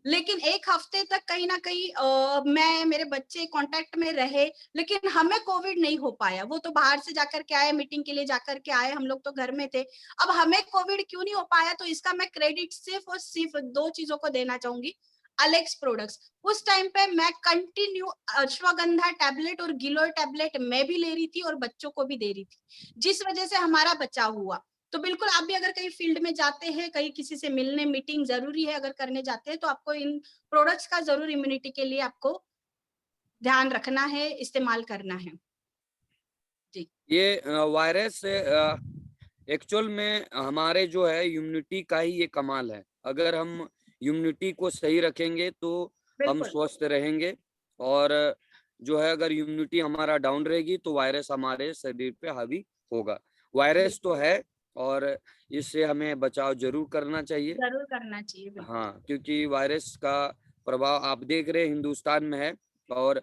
लेकिन 1 हफ्ते तक कहीं न कहीं मैं, मेरे बच्चे कांटेक्ट में रहे, लेकिन हमें कोविड नहीं हो पाया। वो तो बाहर से जाकर के आए, मीटिंग के लिए जाकर के आए, हम लोग तो घर में थे। अब हमें कोविड क्यों नहीं हो पाया, तो इसका मैं क्रेडिट सिर्फ और सिर्फ 2 चीज़ों को देना चाहूँगी। Alex products. उस टाइम पे मैं कंटिन्यू अश्वगंधा टैबलेट और गिलोय टैबलेट मैं भी ले रही थी और बच्चों को भी दे रही थी, जिस वजह से हमारा बचाव हुआ। तो बिल्कुल आप भी अगर कहीं फील्ड में जाते हैं, कहीं किसी से मिलने, मीटिंग ज़रूरी है अगर करने जाते हैं, तो आपको इन प्रोडक्ट्स का ज़रूर इम्यूनिटी के लिए आपको ध्यान रखना है, इस्तेमाल करना है। जी, ये वायरस से एक्चुअल में हमारे जो है इम्यूनिटी का ही ये कमाल है। अगर हम इम्यूनिटी को सही रखेंगे तो हम बिल्कुल, स्वस्थ रहेंगे, और जो है अगर इम्यूनिटी हमारा डाउन रहेगी तो वायरस हमारे शरीर पे हावी होगा। वायरस तो बिल्कुल, है, और इससे हमें बचाव ज़रूर करना चाहिए। ज़रूर करना चाहिए, बिल्कुल। हाँ, क्योंकि वायरस का प्रभाव आप देख रहे हैं हिंदुस्तान में है, और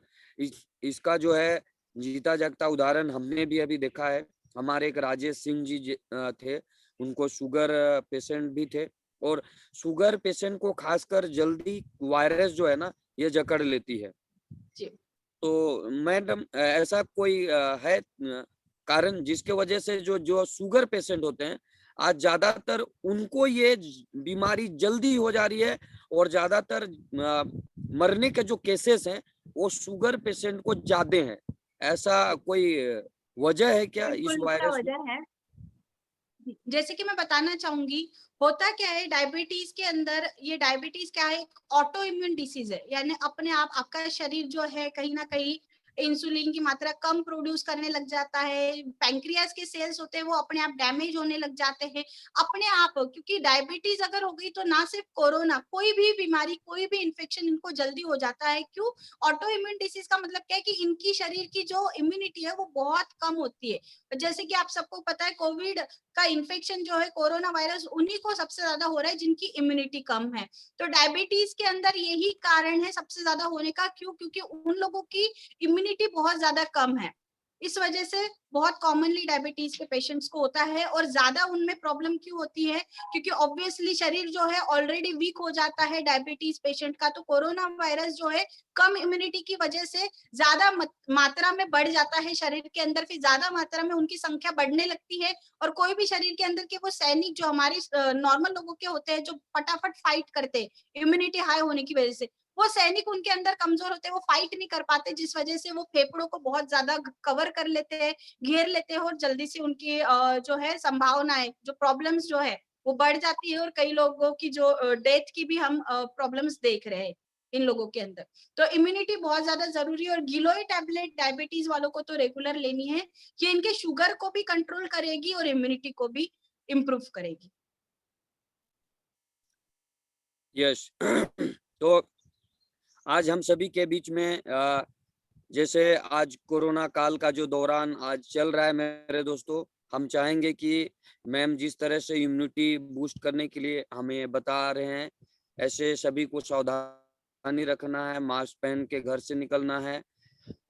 इसका जो है जीता जागता उदाहरण हमने भी अभी देखा है। हमारे एक राजेश सिंह जी थे, उनको शुगर पेशेंट भी थे, और शुगर पेशेंट को खासकर जल्दी वायरस जो है ना, ये जकड़ लेती है। जी, तो मैडम ऐसा कोई है कारण जिसके वजह से जो जो शुगर पेशेंट होते हैं, आज ज्यादातर उनको ये बीमारी जल्दी हो जा रही है, और ज्यादातर मरने के जो केसेस हैं वो शुगर पेशेंट को ज्यादा हैं। ऐसा कोई वजह है क्या इस बिल्कुल इसका वायरस में? वजह है जैसे कि मैं बताना चाहूंगी, होता क्या है डायबिटीज के अंदर, ये डायबिटीज क्या है, एक ऑटो इम्यून डिसीज है, यानी अपने आप आपका शरीर जो है कहीं ना कहीं इंसुलिन की मात्रा कम प्रोड्यूस करने लग जाता है, पैंक्रियाज के सेल्स होते हैं वो अपने आप डैमेज होने लग जाते हैं अपने आप, क्योंकि डायबिटीज अगर हो गई तो ना सिर्फ कोरोना, कोई भी बीमारी, कोई भी इन्फेक्शन इनको जल्दी हो जाता है। क्यों? ऑटो इम्यून डिसीज का मतलब क्या है कि इनकी शरीर की जो इम्यूनिटी है वो बहुत कम होती है। जैसे कि आप सबको पता है कोविड का इन्फेक्शन जो है, कोरोना वायरस, उन्हीं को सबसे ज्यादा हो रहा है जिनकी इम्यूनिटी कम है। तो डायबिटीज के अंदर यही कारण है सबसे ज्यादा होने का। क्यों? क्योंकि उन लोगों की इम्यूनिटी बहुत ज्यादा कम है। इस वजह से बहुत कॉमनली डायबिटीज के पेशेंट्स को होता है। और ज्यादा उनमें प्रॉब्लम क्यों होती है? क्योंकि ऑब्वियसली शरीर जो है ऑलरेडी वीक हो जाता है डायबिटीज पेशेंट का, तो कोरोना वायरस जो है कम इम्यूनिटी की वजह से ज्यादा मात्रा में बढ़ जाता है शरीर के अंदर, फिर ज्यादा मात्रा में उनकी संख्या बढ़ने लगती है। और कोई भी शरीर के अंदर के वो सैनिक जो हमारे नॉर्मल लोगों के होते हैं, जो फटाफट फाइट करते हैं इम्यूनिटी हाई होने की वजह से, वो सैनिक उनके अंदर कमजोर होते हैं, वो फाइट नहीं कर पाते, जिस वजह से वो फेफड़ों को बहुत ज्यादा कवर कर लेते हैं, घेर लेते हैं, और जल्दी से उनकी जो है संभावनाएं, जो प्रॉब्लम्स जो है वो बढ़ जाती है। और कई लोगों की जो डेथ की भी हम प्रॉब्लम्स देख रहे हैं इन लोगों के अंदर। तो इम्यूनिटी बहुत ज्यादा जरूरी है। और गिलोय टैबलेट डायबिटीज वालों को तो रेगुलर लेनी है, ये इनके शुगर को भी कंट्रोल करेगी और इम्यूनिटी को भी इम्प्रूव करेगी। यस। तो आज हम सभी के बीच में जैसे आज कोरोना काल का जो दौरान आज चल रहा है मेरे दोस्तों, हम चाहेंगे कि मैम जिस तरह से इम्यूनिटी बूस्ट करने के लिए हमें बता रहे हैं, ऐसे सभी को सावधानी रखना है, मास्क पहन के घर से निकलना है,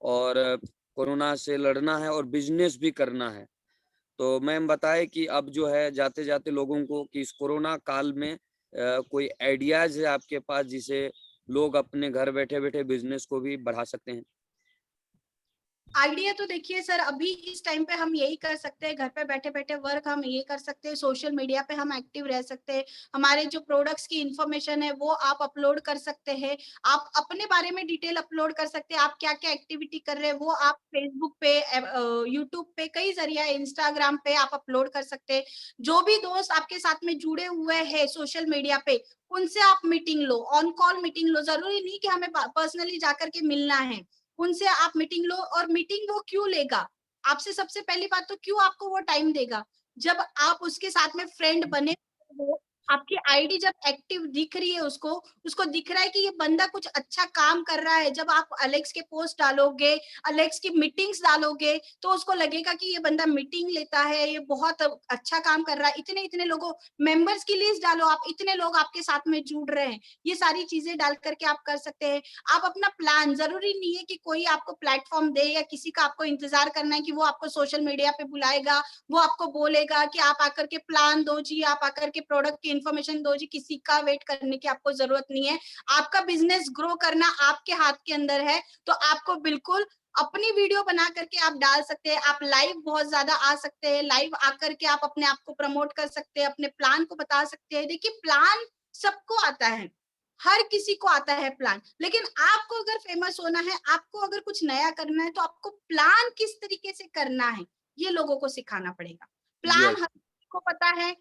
और कोरोना से लड़ना है, और बिजनेस भी करना है। तो मैम बताए कि अब जो है जाते जाते लोगों को कि इस कोरोना काल में कोई आइडियाज है आपके पास जिसे लोग अपने घर बैठे बैठे बिजनेस को भी बढ़ा सकते हैं? आइडिया तो देखिए सर, अभी इस टाइम पे हम यही कर सकते हैं, घर पे बैठे बैठे वर्क हम ये कर सकते हैं, सोशल मीडिया पे हम एक्टिव रह सकते हैं, हमारे जो प्रोडक्ट्स की इंफॉर्मेशन है वो आप अपलोड कर सकते हैं, आप अपने बारे में डिटेल अपलोड कर सकते हैं, आप क्या क्या एक्टिविटी कर रहे हैं वो आप फेसबुक पे, यूट्यूब पे, कई जरिया, इंस्टाग्राम पे आप अपलोड कर सकते हैं। जो भी दोस्त आपके साथ में जुड़े हुए हैं सोशल मीडिया पे, उनसे आप मीटिंग लो, ऑन कॉल मीटिंग लो, जरूरी नहीं कि हमें पर्सनली जाकर के मिलना है, उनसे आप मीटिंग लो। और मीटिंग वो क्यों लेगा आपसे? सबसे पहली बात तो क्यों आपको वो टाइम देगा? जब आप उसके साथ में फ्रेंड बने हो, आपकी आईडी जब एक्टिव दिख रही है, उसको उसको दिख रहा है कि ये बंदा कुछ अच्छा काम कर रहा है, जब आप अलेक्स के पोस्ट डालोगे, अलेक्स की मीटिंग्स डालोगे, तो उसको लगेगा कि ये बंदा मीटिंग लेता है, ये बहुत अच्छा काम कर रहा है, इतने इतने लोगों, मेंबर्स की लिस्ट डालो आप, इतने लोग आपके साथ में जुड़ रहे हैं, ये सारी चीजें डाल करके आप कर सकते हैं। आप अपना प्लान, जरूरी नहीं है कि कोई आपको प्लेटफॉर्म दे या किसी का आपको इंतजार करना है कि वो आपको सोशल मीडिया पे बुलाएगा, वो आपको बोलेगा कि आप आकर के प्लान दो जी, आप आकर के प्रोडक्ट की इंफॉर्मेशन दो जी, किसी का वेट करने की आपको जरूरत नहीं है। आपका बिजनेस ग्रो करना आपके हाथ के अंदर है, तो आपको बिल्कुल अपनी वीडियो बना करके आप डाल सकते हैं, आप लाइव बहुत ज्यादा आ सकते हैं, लाइव आकर के आप अपने आप को प्रमोट कर सकते हैं, अपने प्लान को बता सकते हैं। देखिए प्लान सबको आता है, हर किसी को आता है प्लान, लेकिन आपको अगर फेमस होना है, आपको अगर कुछ नया करना है, तो आपको प्लान किस तरीके से करना है, ये लोगों को सिखाना पड़ेगा। Plan yes. हर को पता है,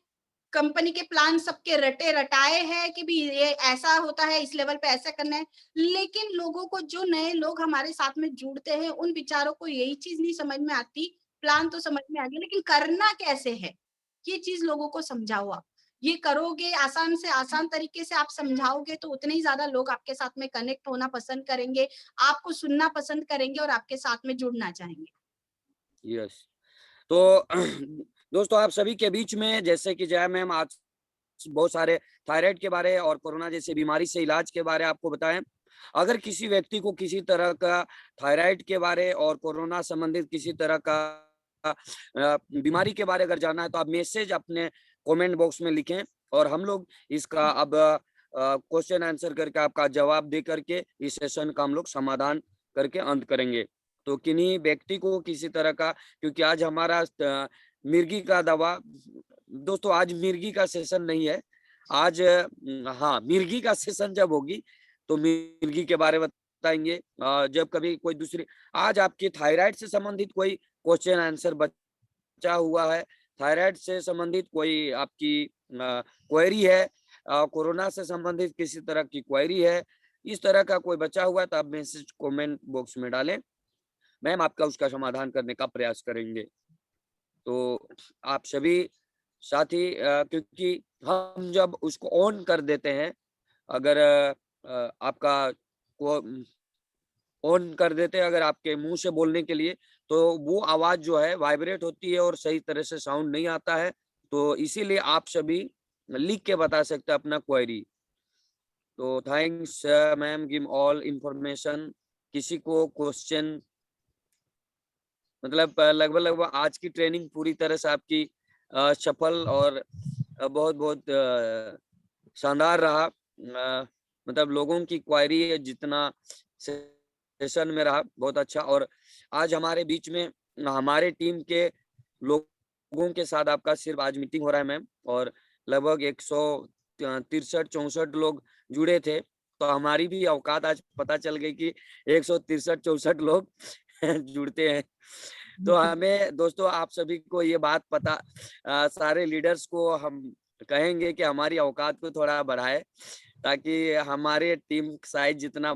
कंपनी के प्लान सबके रटे रटाए हैं कि भी ये ऐसा होता है, इस लेवल पे ऐसा करना है। लेकिन लोगों को, जो नए लोग हमारे साथ में जुड़ते हैं, उन बेचारों को यही चीज़ नहीं समझ में आती। प्लान तो समझ में आ गया, लेकिन करना कैसे है? ये चीज़ लोगों को समझाओ आप। ये करोगे, आसान से आसान तरीके से आप समझाओगे तो उतने ही ज़्यादा लोग आपके साथ में कनेक्ट होना पसंद करेंगे, आपको सुनना पसंद करेंगे और आपके साथ में जुड़ना चाहेंगे। यस। तो दोस्तों आप सभी के बीच में, जैसे कि जया मैम आज बहुत सारे थायराइड के बारे और कोरोना जैसी बीमारी से इलाज के बारे आपको बताएं। अगर किसी व्यक्ति को किसी तरह का थायराइड के बारे और कोरोना संबंधित किसी तरह का बीमारी के बारे अगर जानना है तो आप मैसेज अपने कमेंट बॉक्स में लिखें और हम लोग इसका अब क्वेश्चन आंसर करके आपका जवाब दे करके इस सेशन का हम लोग समाधान करके अंत करेंगे। तो किन्हीं व्यक्ति को किसी तरह का, क्योंकि आज हमारा मिर्गी का दवा, दोस्तों आज मिर्गी का सेशन नहीं है, आज हाँ मिर्गी का सेशन जब होगी तो मिर्गी के बारे में बताएंगे। जब कभी कोई दूसरी, आज आपके थायराइड से संबंधित कोई क्वेश्चन आंसर बचा हुआ है, थायराइड से संबंधित कोई आपकी क्वेरी है, कोरोना से संबंधित किसी तरह की क्वेरी है, इस तरह का कोई बचा हुआ है तो आप मैसेज कमेंट बॉक्स में डालें, मैम आपका उसका समाधान करने का प्रयास करेंगे। तो आप सभी साथी, क्योंकि हम जब उसको ऑन कर देते हैं, अगर आपका को ऑन कर देते हैं अगर आपके मुंह से बोलने के लिए, तो वो आवाज जो है वाइब्रेट होती है और सही तरह से साउंड नहीं आता है। तो इसीलिए आप सभी लिख के बता सकते हैं अपना क्वेरी। तो thanks ma'am, give all information. किसी को क्वेश्चन, मतलब लगभग आज की ट्रेनिंग पूरी तरह से आपकी सफल और बहुत बहुत शानदार रहा। मतलब लोगों की क्वायरी जितना सेशन में रहा बहुत अच्छा। और आज हमारे बीच में हमारे टीम के लोगों के साथ आपका सिर्फ आज मीटिंग हो रहा है मैम, और लगभग 163-64 लोग जुड़े थे। तो हमारी भी औकात आज पता चल गई कि 163-64 लोग जुड़ते हैं। तो हमें दोस्तों आप सभी को ये बात पता, सारे लीडर्स को हम कहेंगे कि हमारी औकात को थोड़ा बढ़ाए ताकि हमारे टीम साइज जितना